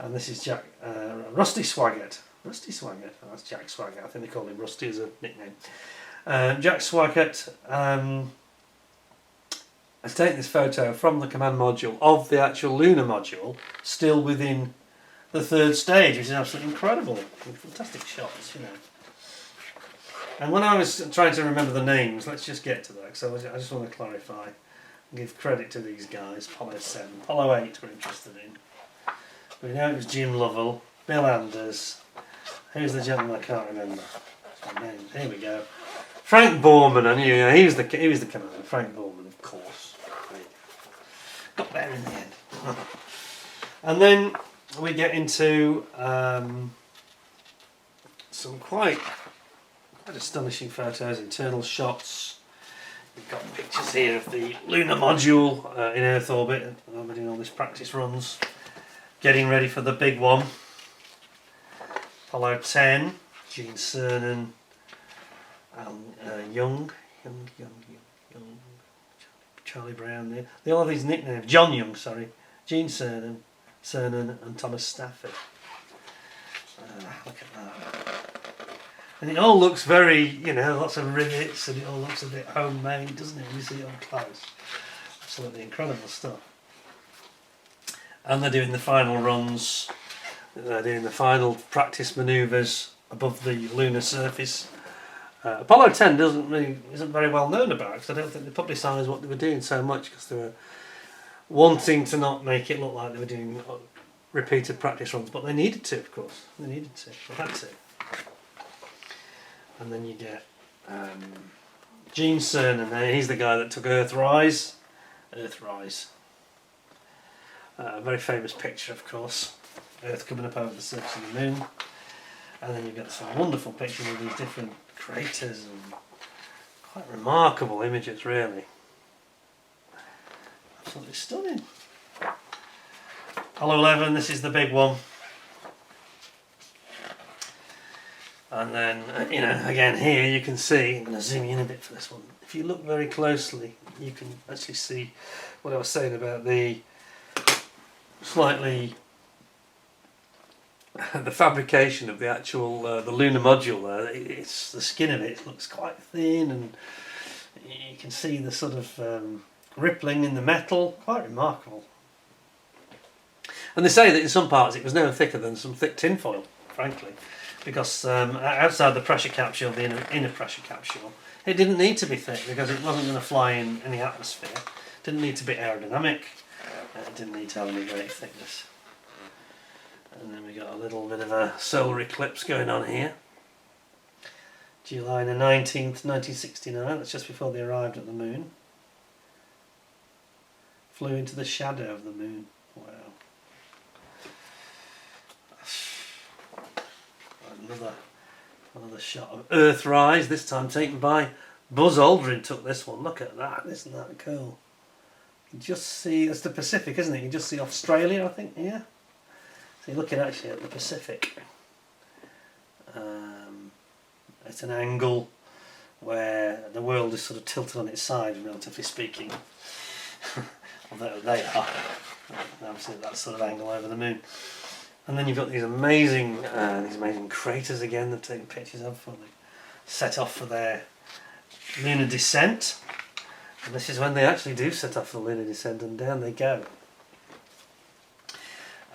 And this is Rusty Swigert. Rusty Swigert. Oh, that's Jack Swigert. I think they call him Rusty as a nickname. Jack Swigert has taken this photo from the command module of the actual lunar module, still within the third stage, which is absolutely incredible. Fantastic shots, you know. And when I was trying to remember the names, let's just get to that. So I just want to clarify. Give credit to these guys. Apollo 7, Apollo 8 we're interested in. We know it was Jim Lovell, Bill Anders. Who's the gentleman I can't remember? Here we go. Frank Borman. I knew he was the commander. Frank Borman, of course. Got there in the end. And then we get into some quite astonishing photos, internal shots. We've got pictures here of the lunar module in Earth orbit. We're doing all these practice runs, getting ready for the big one. Apollo 10, Gene Cernan, Young, Charlie Brown. They all have these nicknames. John Young, sorry, Gene Cernan, and Thomas Stafford. Look at that. And it all looks very, you know, lots of rivets, and it all looks a bit homemade, doesn't it, when you see it up close? Absolutely incredible stuff. And they're doing the final runs, they're doing the final practice manoeuvres above the lunar surface. Apollo 10 isn't very well known about, because I don't think they publicised what they were doing so much, because they were wanting to not make it look like they were doing repeated practice runs, but they needed to, of course. They needed to, they had to. And then you get Gene Cernan there. He's the guy that took Earthrise. A very famous picture, of course. Earth coming up over the surface of the moon. And then you've got some wonderful pictures of these different craters and quite remarkable images, really. Absolutely stunning. Apollo 11, this is the big one. And then, you know, again here you can see, I'm going to zoom in a bit for this one. If you look very closely, you can actually see what I was saying about the slightly the fabrication of the actual the lunar module there. It's the skin of it looks quite thin, and you can see the sort of rippling in the metal. Quite remarkable. And they say that in some parts it was no thicker than some thick tin foil, frankly, because outside the pressure capsule, the inner pressure capsule, it didn't need to be thick because it wasn't going to fly in any atmosphere. It didn't need to be aerodynamic. It didn't need to have any great thickness. And then we got a little bit of a solar eclipse going on here. July the 19th, 1969, that's just before they arrived at the moon. Flew into the shadow of the moon. Wow. Another shot of Earthrise, this time taken by Buzz Aldrin. Took this one. Look at that, isn't that cool? You just see, it's the Pacific, isn't it? You just see Australia, I think, here. So you're looking actually at the Pacific. It's an angle where the world is sort of tilted on its side, relatively speaking. Although they are. Obviously that sort of angle over the moon. And then you've got these amazing craters again they've taken pictures of before they set off for their lunar descent. And this is when they actually do set off for the lunar descent, and down they go.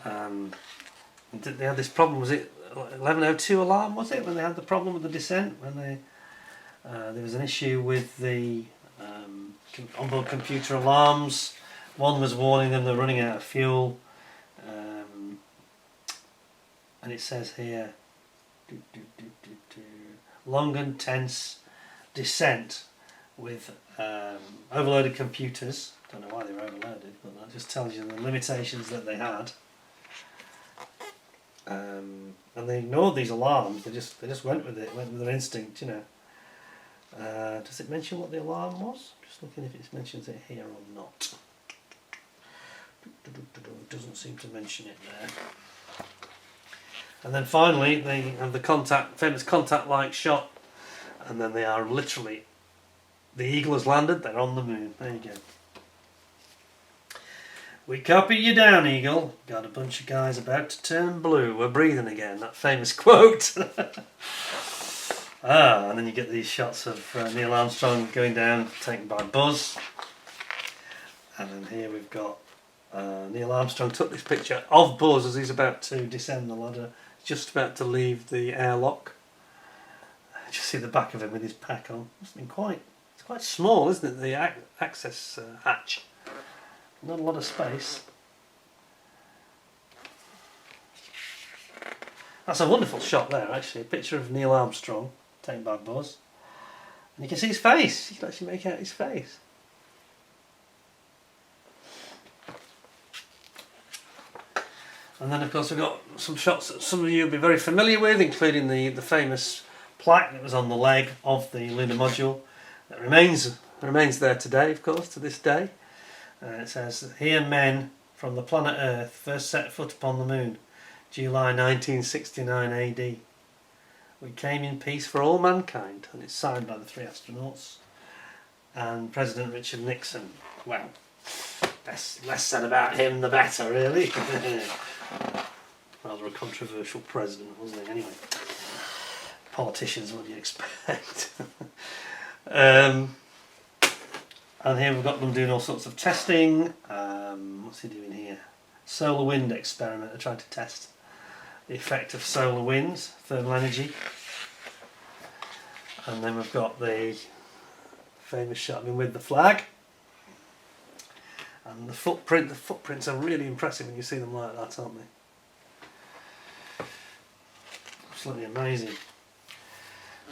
They had this problem, was it 11:02 alarm, was it, when they had the problem with the descent? When they there was an issue with the onboard computer alarms. One was warning them they're running out of fuel. And it says here, long and tense descent with overloaded computers. Don't know why they were overloaded, but that just tells you the limitations that they had. And they ignored these alarms. They just went with it, went with their instinct, you know. Does it mention what the alarm was? Just looking if it mentions it here or not. It doesn't seem to mention it there. And then finally they have the famous contact-like shot, and then they are literally, the Eagle has landed, they're on the moon. There you go. We copy you down, Eagle. Got a bunch of guys about to turn blue. We're breathing again, that famous quote. And then you get these shots of Neil Armstrong going down, taken by Buzz. And then here we've got Neil Armstrong took this picture of Buzz as he's about to descend the ladder, just about to leave the airlock. Just see the back of him with his pack on. It's quite small, isn't it? The access hatch. Not a lot of space. That's a wonderful shot there, actually. A picture of Neil Armstrong taken by Buzz, and you can see his face. You can actually make out his face. And then of course we've got some shots that some of you will be very familiar with, including the famous plaque that was on the leg of the lunar module that remains there today, of course, to this day. It says, "Here men from the planet Earth first set foot upon the moon, July 1969 AD. We came in peace for all mankind," and it's signed by the 3 astronauts and President Richard Nixon. Well, less said about him the better, really. Rather a controversial president, wasn't he? Anyway, politicians, what do you expect? And here we've got them doing all sorts of testing. What's he doing here? Solar wind experiment. They're trying to test the effect of solar winds, thermal energy. And then we've got the famous shot of him with the flag. And the footprints are really impressive when you see them like that, aren't they? Absolutely amazing.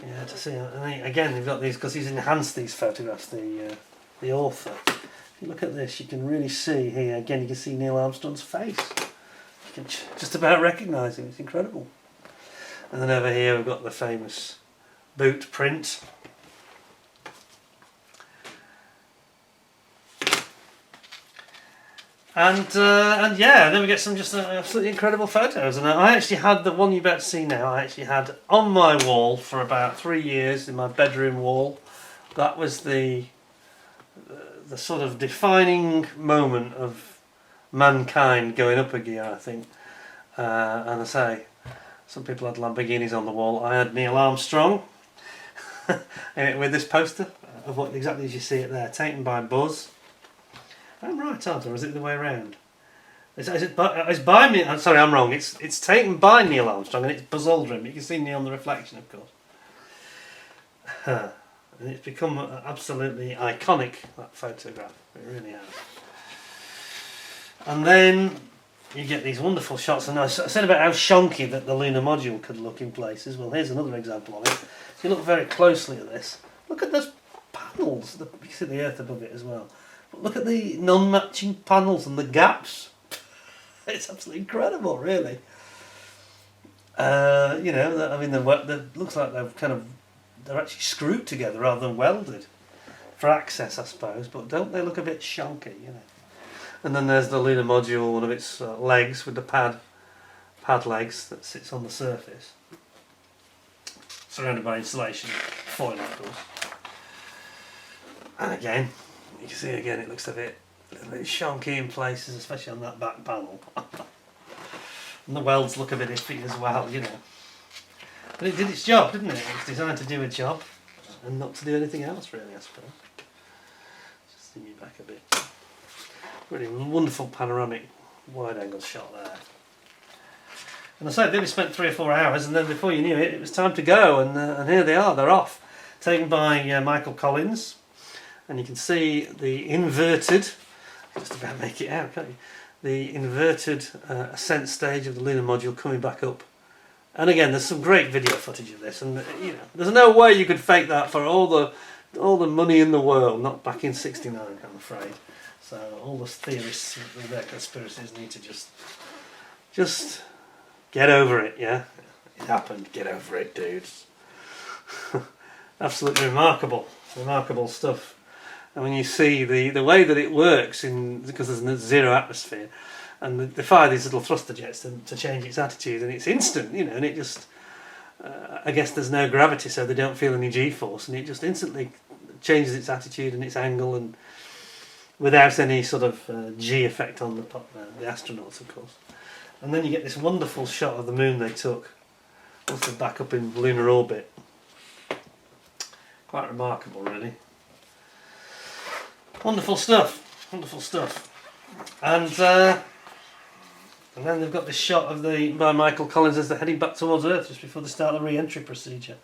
Yeah, to see. And again, they've got these, because he's enhanced these photographs, the author. If you look at this, you can really see here, again, you can see Neil Armstrong's face. You can just about recognise him, it's incredible. And then over here we've got the famous boot print. And yeah, then we get some just absolutely incredible photos. And I actually had the one you're about to see now. I actually had on my wall for about 3 years, in my bedroom wall. That was the sort of defining moment of mankind going up a gear, I think. And I say, some people had Lamborghinis on the wall. I had Neil Armstrong with this poster of what exactly as you see it there, taken by Buzz. I'm right, aren't I? Or is it the way around? It's by me. I'm sorry, I'm wrong. It's taken by Neil Armstrong and it's Buzz Aldrin. You can see Neil in the reflection, of course. And it's become absolutely iconic, that photograph. It really has. And then you get these wonderful shots. And I said about how shonky that the lunar module could look in places. Well, here's another example of it. If you look very closely at this, look at those panels. You see the Earth above it as well. But look at the non-matching panels and the gaps. It's absolutely incredible, really. You know, I mean, they looks like they're actually screwed together rather than welded for access, I suppose. But don't they look a bit shonky, you know? And then there's the lunar module, one of its legs with the pad legs that sits on the surface, surrounded by insulation foil, of course. And again, you can see again it looks a bit shonky in places, especially on that back panel. And the welds look a bit iffy as well, you know. But it did its job, didn't it? It was designed to do a job and not to do anything else, really, I suppose. Just zoom you back a bit. Really wonderful panoramic wide-angle shot there. And I say they only spent 3 or 4 hours, and then before you knew it, it was time to go. And here they are, they're off, taken by Michael Collins. And you can see the inverted, just about make it out, can't you? The inverted ascent stage of the lunar module coming back up. And again, there's some great video footage of this, and you know, there's no way you could fake that for all the money in the world. Not back in '69, I'm afraid. So all the theorists with their conspiracies need to just get over it. Yeah, it happened. Get over it, dudes. Absolutely remarkable stuff. And when you see the way that it works, because there's zero atmosphere, and they fire these little thruster jets to change its attitude, and it's instant, you know, and it just, I guess there's no gravity, so they don't feel any G-force, and it just instantly changes its attitude and its angle, and without any sort of G effect on the astronauts, of course. And then you get this wonderful shot of the moon they took, also back up in lunar orbit. Quite remarkable, really. Wonderful stuff. And then they've got this shot of by Michael Collins as they're heading back towards Earth just before they start the re-entry procedure.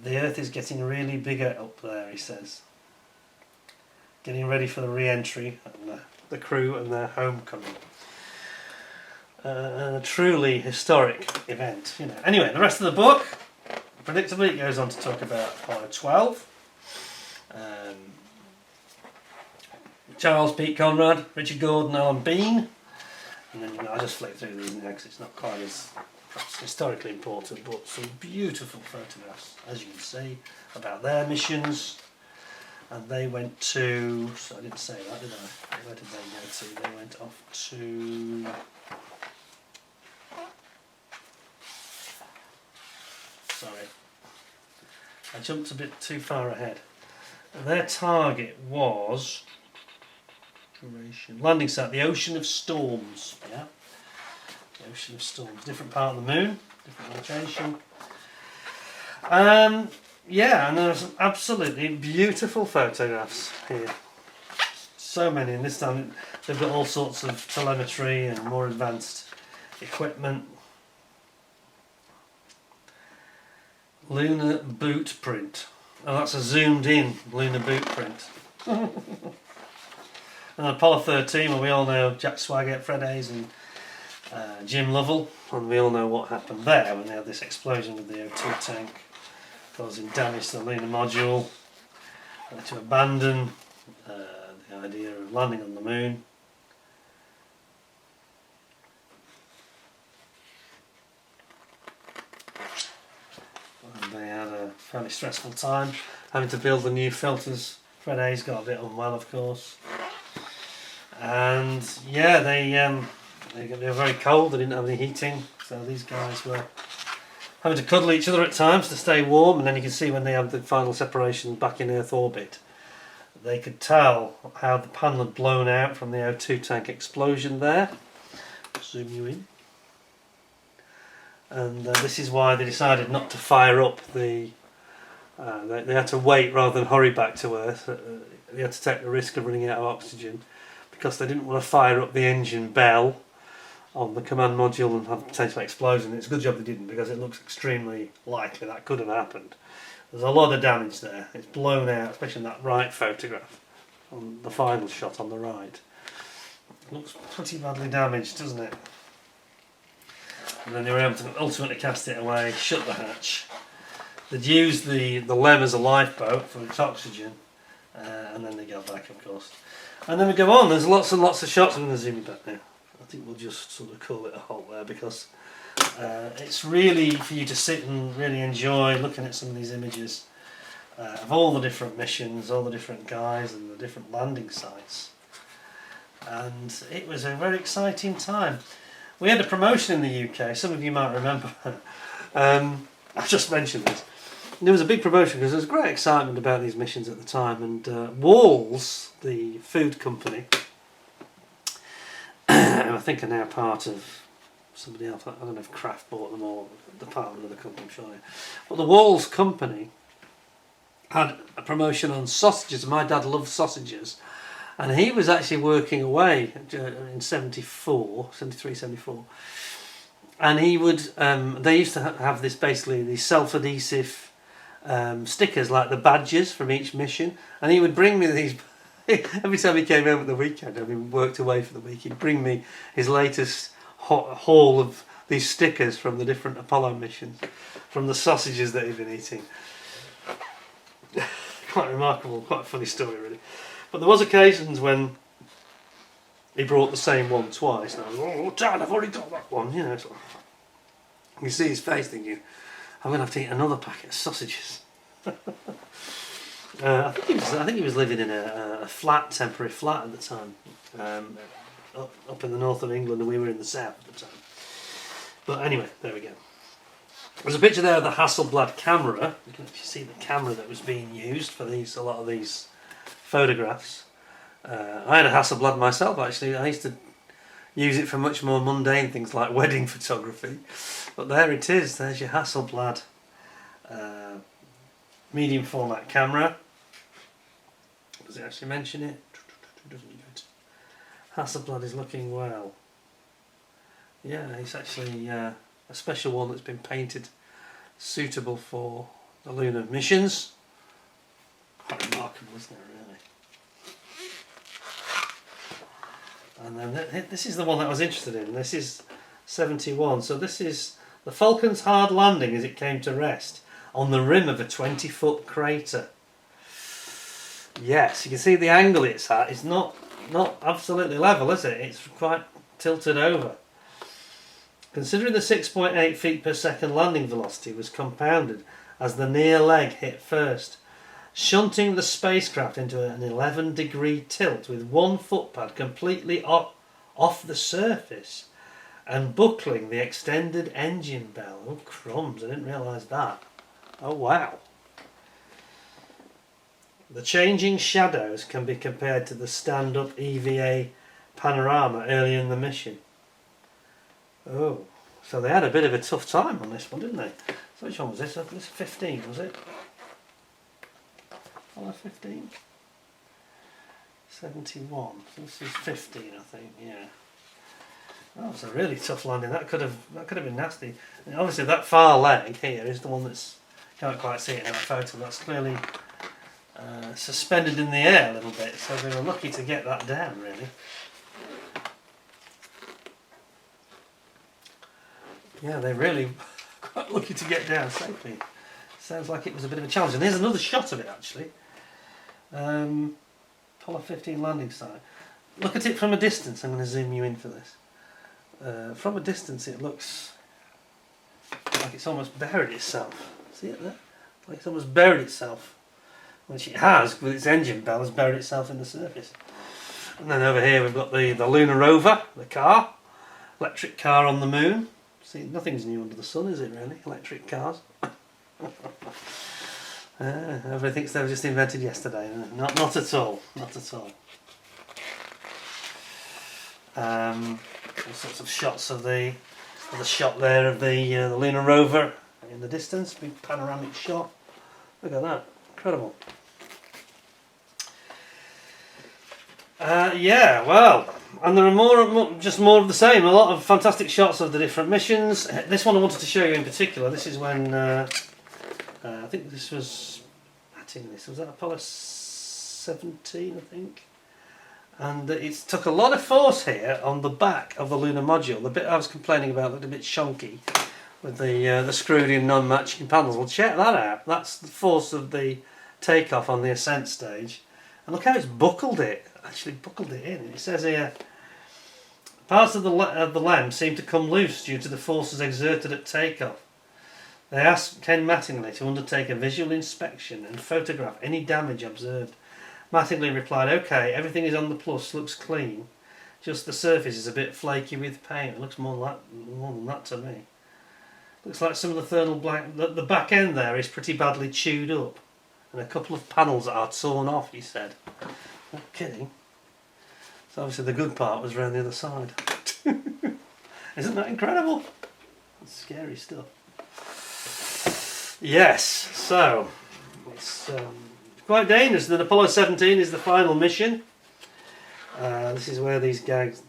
The Earth is getting really bigger up there, he says. Getting ready for the re-entry and the crew and their homecoming. A truly historic event, you know. Anyway, the rest of the book, predictably, it goes on to talk about Apollo 12. Charles, Pete Conrad, Richard Gordon, Alan Bean. And then I just flick through these now because it's not quite as perhaps historically important, but some beautiful photographs, as you can see, about their missions. And they went to, so I didn't say that, did I? Where did they go to? They went off to, sorry, I jumped a bit too far ahead. And their target was landing site, the Ocean of Storms. Yeah, the Ocean of Storms, different part of the moon, different location. Yeah, and there's some absolutely beautiful photographs here. So many, and this time they've got all sorts of telemetry and more advanced equipment. Lunar boot print. Oh, that's a zoomed in lunar boot print. And Apollo 13, well, we all know Jack Swigert, Fred Hayes and Jim Lovell, and we all know what happened there when they had this explosion with the O2 tank causing damage to the lunar module. They had to abandon the idea of landing on the moon. And they had a fairly stressful time having to build the new filters. Fred Hayes got a bit unwell, of course. And yeah, they were very cold, they didn't have any heating, so these guys were having to cuddle each other at times to stay warm. And then you can see when they have the final separation back in Earth orbit, they could tell how the panel had blown out from the O2 tank explosion there. Zoom you in. And this is why they decided not to fire up the... they had to wait rather than hurry back to Earth. They had to take the risk of running out of oxygen because they didn't want to fire up the engine bell on the command module and have a potential explosion. It's a good job they didn't, because it looks extremely likely that could have happened. There's a lot of damage there. It's blown out, especially in that right photograph, on the final shot on the right. It looks pretty badly damaged, doesn't it? And then they were able to ultimately cast it away, shut the hatch. They'd use the LEM as a lifeboat for its oxygen, and then they go back, of course. And then we go on. There's lots and lots of shots. I'm going to zoom it back now. I think we'll just sort of call it a halt there, because it's really for you to sit and really enjoy looking at some of these images of all the different missions, all the different guys and the different landing sites. And it was a very exciting time. We had a promotion in the UK, some of you might remember. I just mentioned this. There was a big promotion because there was great excitement about these missions at the time, and Walls, the food company, I think are now part of somebody else. I don't know if Kraft bought them or they're part of another company, I'm sure. But the Walls company had a promotion on sausages. My dad loved sausages, and he was actually working away in 74, 73, 74. And he would, they used to have this, basically these self-adhesive stickers like the badges from each mission, and he would bring me these every time he came home at the weekend. I mean, worked away for the week, he'd bring me his latest haul of these stickers from the different Apollo missions, from the sausages that he'd been eating. Quite remarkable, quite a funny story really. But there was occasions when he brought the same one twice, and I was, oh Dad, I've already got that one, you know. So you see his face thinking, I'm going to have to eat another packet of sausages. I think he was living in a flat, temporary flat at the time, up in the north of England, and we were in the south at the time. But anyway, there we go. There's a picture there of the Hasselblad camera. You can actually see the camera that was being used for a lot of these photographs. I had a Hasselblad myself, actually. I used to use it for much more mundane things like wedding photography. But there it is. There's your Hasselblad medium format camera. Does it actually mention it? Hasselblad is looking well. Yeah, it's actually a special one that's been painted suitable for the lunar missions. Quite remarkable, isn't it, really? And then this is the one that I was interested in. This is 71. So this is the Falcon's hard landing as it came to rest on the rim of a 20-foot crater. Yes, you can see the angle it's at. It's not absolutely level, is it? It's quite tilted over. Considering the 6.8 feet per second landing velocity was compounded as the near leg hit first, shunting the spacecraft into an 11-degree tilt with one footpad completely off the surface and buckling the extended engine bell. Oh crumbs, I didn't realise that. Oh wow. The changing shadows can be compared to the stand-up EVA panorama early in the mission. Oh, so they had a bit of a tough time on this one, didn't they? So which one was this? This is 15, was it? Apollo 15? 71. So this is 15, I think, yeah. That was a really tough landing. That could have been nasty. And obviously that far leg here is the one that's, can't quite see it in that photo, that's clearly suspended in the air a little bit, so they were lucky to get that down, really. Yeah, they're really quite lucky to get down safely. Sounds like it was a bit of a challenge. And here's another shot of it, actually. Apollo 15 landing site. Look at it from a distance. I'm going to zoom you in for this. From a distance, it looks like it's almost buried itself. See it there? Like it's almost buried itself. Which it has, with its engine bell, has buried itself in the surface. And then over here we've got the lunar rover, the car. Electric car on the moon. See, nothing's new under the sun, is it really? Electric cars. Everybody thinks they were just invented yesterday. Not at all. Not at all. All sorts of shots of the shot there of the lunar rover in the distance. Big panoramic shot. Look at that. Incredible. Yeah, well, and there are just more of the same. A lot of fantastic shots of the different missions. This one I wanted to show you in particular. This is when I think this was was that Apollo 17, I think. And it took a lot of force here on the back of the lunar module. The bit I was complaining about looked a bit shonky with the screwed in non-matching panels. Well, check that out. That's the force of the takeoff on the ascent stage. And look how it's buckled it. Actually buckled it in. It says here, parts of the lens seem to come loose due to the forces exerted at takeoff. They asked Ken Mattingly to undertake a visual inspection and photograph any damage observed. Mattingly replied, "Okay, everything is on the plus, looks clean. Just the surface is a bit flaky with paint." It looks more than that to me. Looks like some of the thermal black. The back end there is pretty badly chewed up, and a couple of panels are torn off. He said, "Not kidding." So obviously the good part was around the other side. Isn't that incredible? That's scary stuff. Yes, so it's quite dangerous. Then Apollo 17 is the final mission. This is where these guys.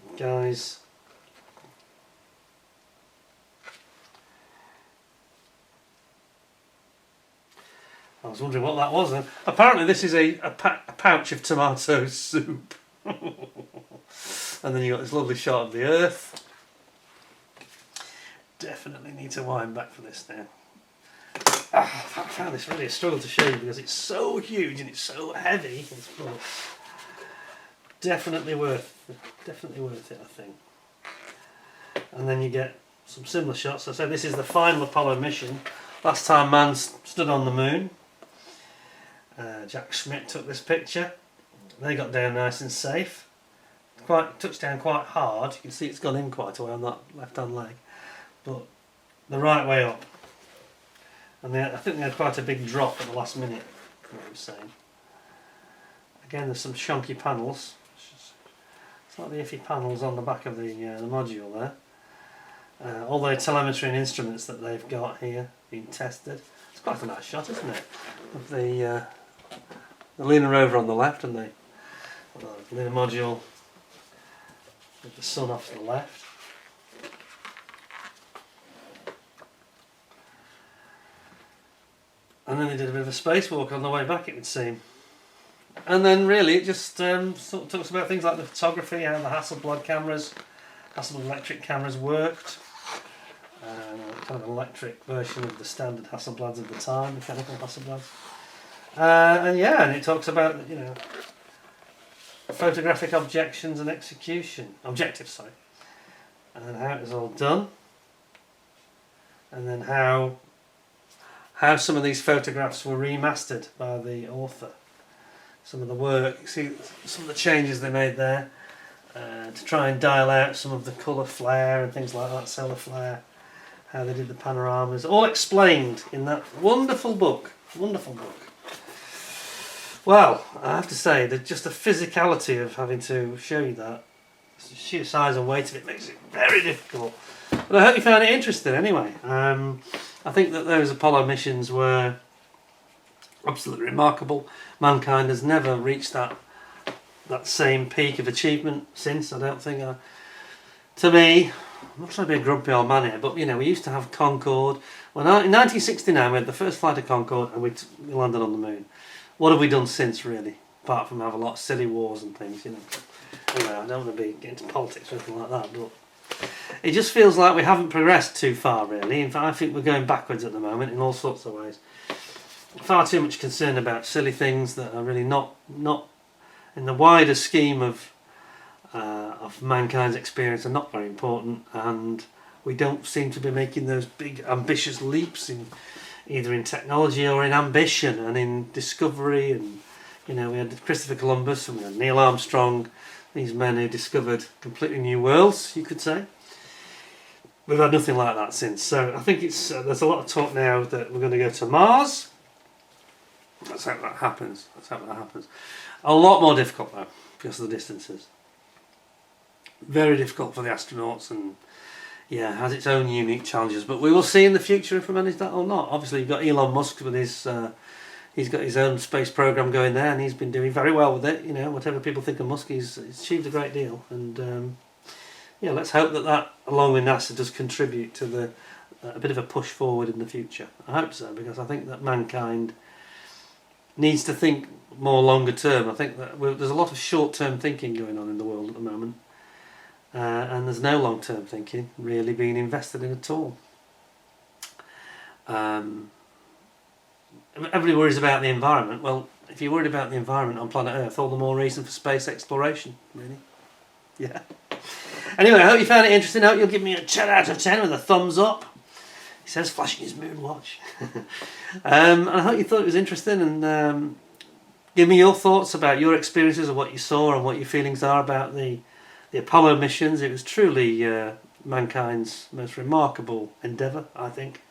I was wondering what that was. And apparently, this is a pouch of tomato soup. And then you got this lovely shot of the Earth. Definitely need to wind back for this now. I found this really a struggle to show you because it's so huge and it's so heavy. It's definitely worth it, I think. And then you get some similar shots. So this is the final Apollo mission. Last time man stood on the moon. Jack Schmitt took this picture. They got down nice and safe. Touched down quite hard. You can see it's gone in quite a way on that left-hand leg, but the right way up. And I think they had quite a big drop at the last minute, what I was saying. Again, there's some shonky panels. It's like the iffy panels on the back of the module there. All the telemetry and instruments that they've got here being tested. It's quite a nice shot, isn't it? Of the lunar rover on the left and the lunar module with the sun off to the left. And then they did a bit of a spacewalk on the way back, it would seem. And then really it just sort of talks about things like the photography, how the Hasselblad electric cameras worked. Kind of an electric version of the standard Hasselblads of the time, mechanical Hasselblads. And it talks about, photographic objectives and objectives, and how it was all done. And then how some of these photographs were remastered by the author. Some of the work, see some of the changes they made there to try and dial out some of the colour flare and things like that, solar flare, how they did the panoramas, all explained in that wonderful book. Wonderful book. Well, I have to say that just the physicality of having to show you that, the sheer size and weight of it makes it very difficult. But I hope you found it interesting anyway. I think that those Apollo missions were absolutely remarkable. Mankind has never reached that same peak of achievement since, I don't think. To me, I'm not trying to be a grumpy old man here, but we used to have Concorde. Well, in 1969 we had the first flight of Concorde and we landed on the moon. What have we done since, really? Apart from have a lot of silly wars and things, Anyway, I don't want to get into politics or anything like that, but it just feels like we haven't progressed too far, really. In fact, I think we're going backwards at the moment in all sorts of ways. Far too much concern about silly things that are really not in the wider scheme of mankind's experience, are not very important, and we don't seem to be making those big ambitious leaps in either in technology or in ambition and in discovery. And we had Christopher Columbus and we had Neil Armstrong, these men who discovered completely new worlds, you could say. We've had nothing like that since. So I think there's a lot of talk now that we're going to go to Mars. Let's hope that happens. Let's hope that happens. A lot more difficult though, because of the distances. Very difficult for the astronauts, and yeah, has its own unique challenges. But we will see in the future if we manage that or not. Obviously, you've got Elon Musk with his, he's got his own space program going there, and he's been doing very well with it. You know, whatever people think of Musk, he's achieved a great deal. And yeah, let's hope that along with NASA does contribute to a bit of a push forward in the future. I hope so, because I think that mankind needs to think more longer term. I think that there's a lot of short term thinking going on in the world at the moment. And there's no long-term thinking really being invested in at all. Everybody worries about the environment. Well, if you're worried about the environment on planet Earth, all the more reason for space exploration, really. Yeah. Anyway, I hope you found it interesting. I hope you'll give me a 10 out of 10 with a thumbs up. He says, flashing his moon watch. And I hope you thought it was interesting, and give me your thoughts about your experiences of what you saw and what your feelings are about the Apollo missions. It was truly mankind's most remarkable endeavour, I think.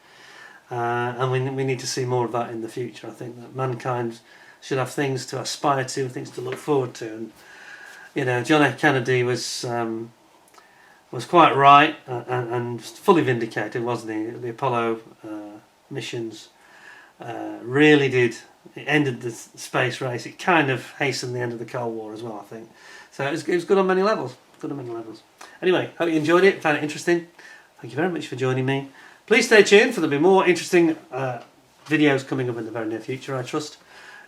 And we need to see more of that in the future. I think that mankind should have things to aspire to, things to look forward to. And you know, John F. Kennedy was quite right and fully vindicated, wasn't he? The Apollo missions really did. It ended the space race. It kind of hastened the end of the Cold War as well, I think. So it was good on many levels. Good on many levels. Anyway, hope you enjoyed it, found it interesting. Thank you very much for joining me. Please stay tuned, for there'll be more interesting videos coming up in the very near future, I trust.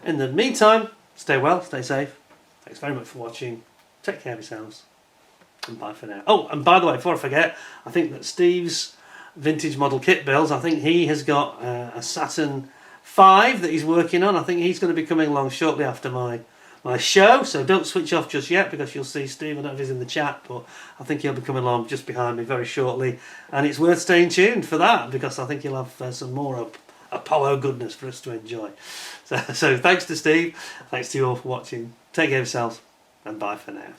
In the meantime, stay well, stay safe. Thanks very much for watching. Take care of yourselves. And bye for now. Oh, and by the way, before I forget, I think that Steve's vintage model kit builds, I think he has got a Saturn V that he's working on. I think he's going to be coming along shortly after my show, so don't switch off just yet, because you'll see Steve, I don't know if he's in the chat, but I think he'll be coming along just behind me very shortly, and it's worth staying tuned for that, because I think he'll have some more Apollo goodness for us to enjoy. So thanks to Steve, thanks to you all for watching, take care of yourselves, and bye for now.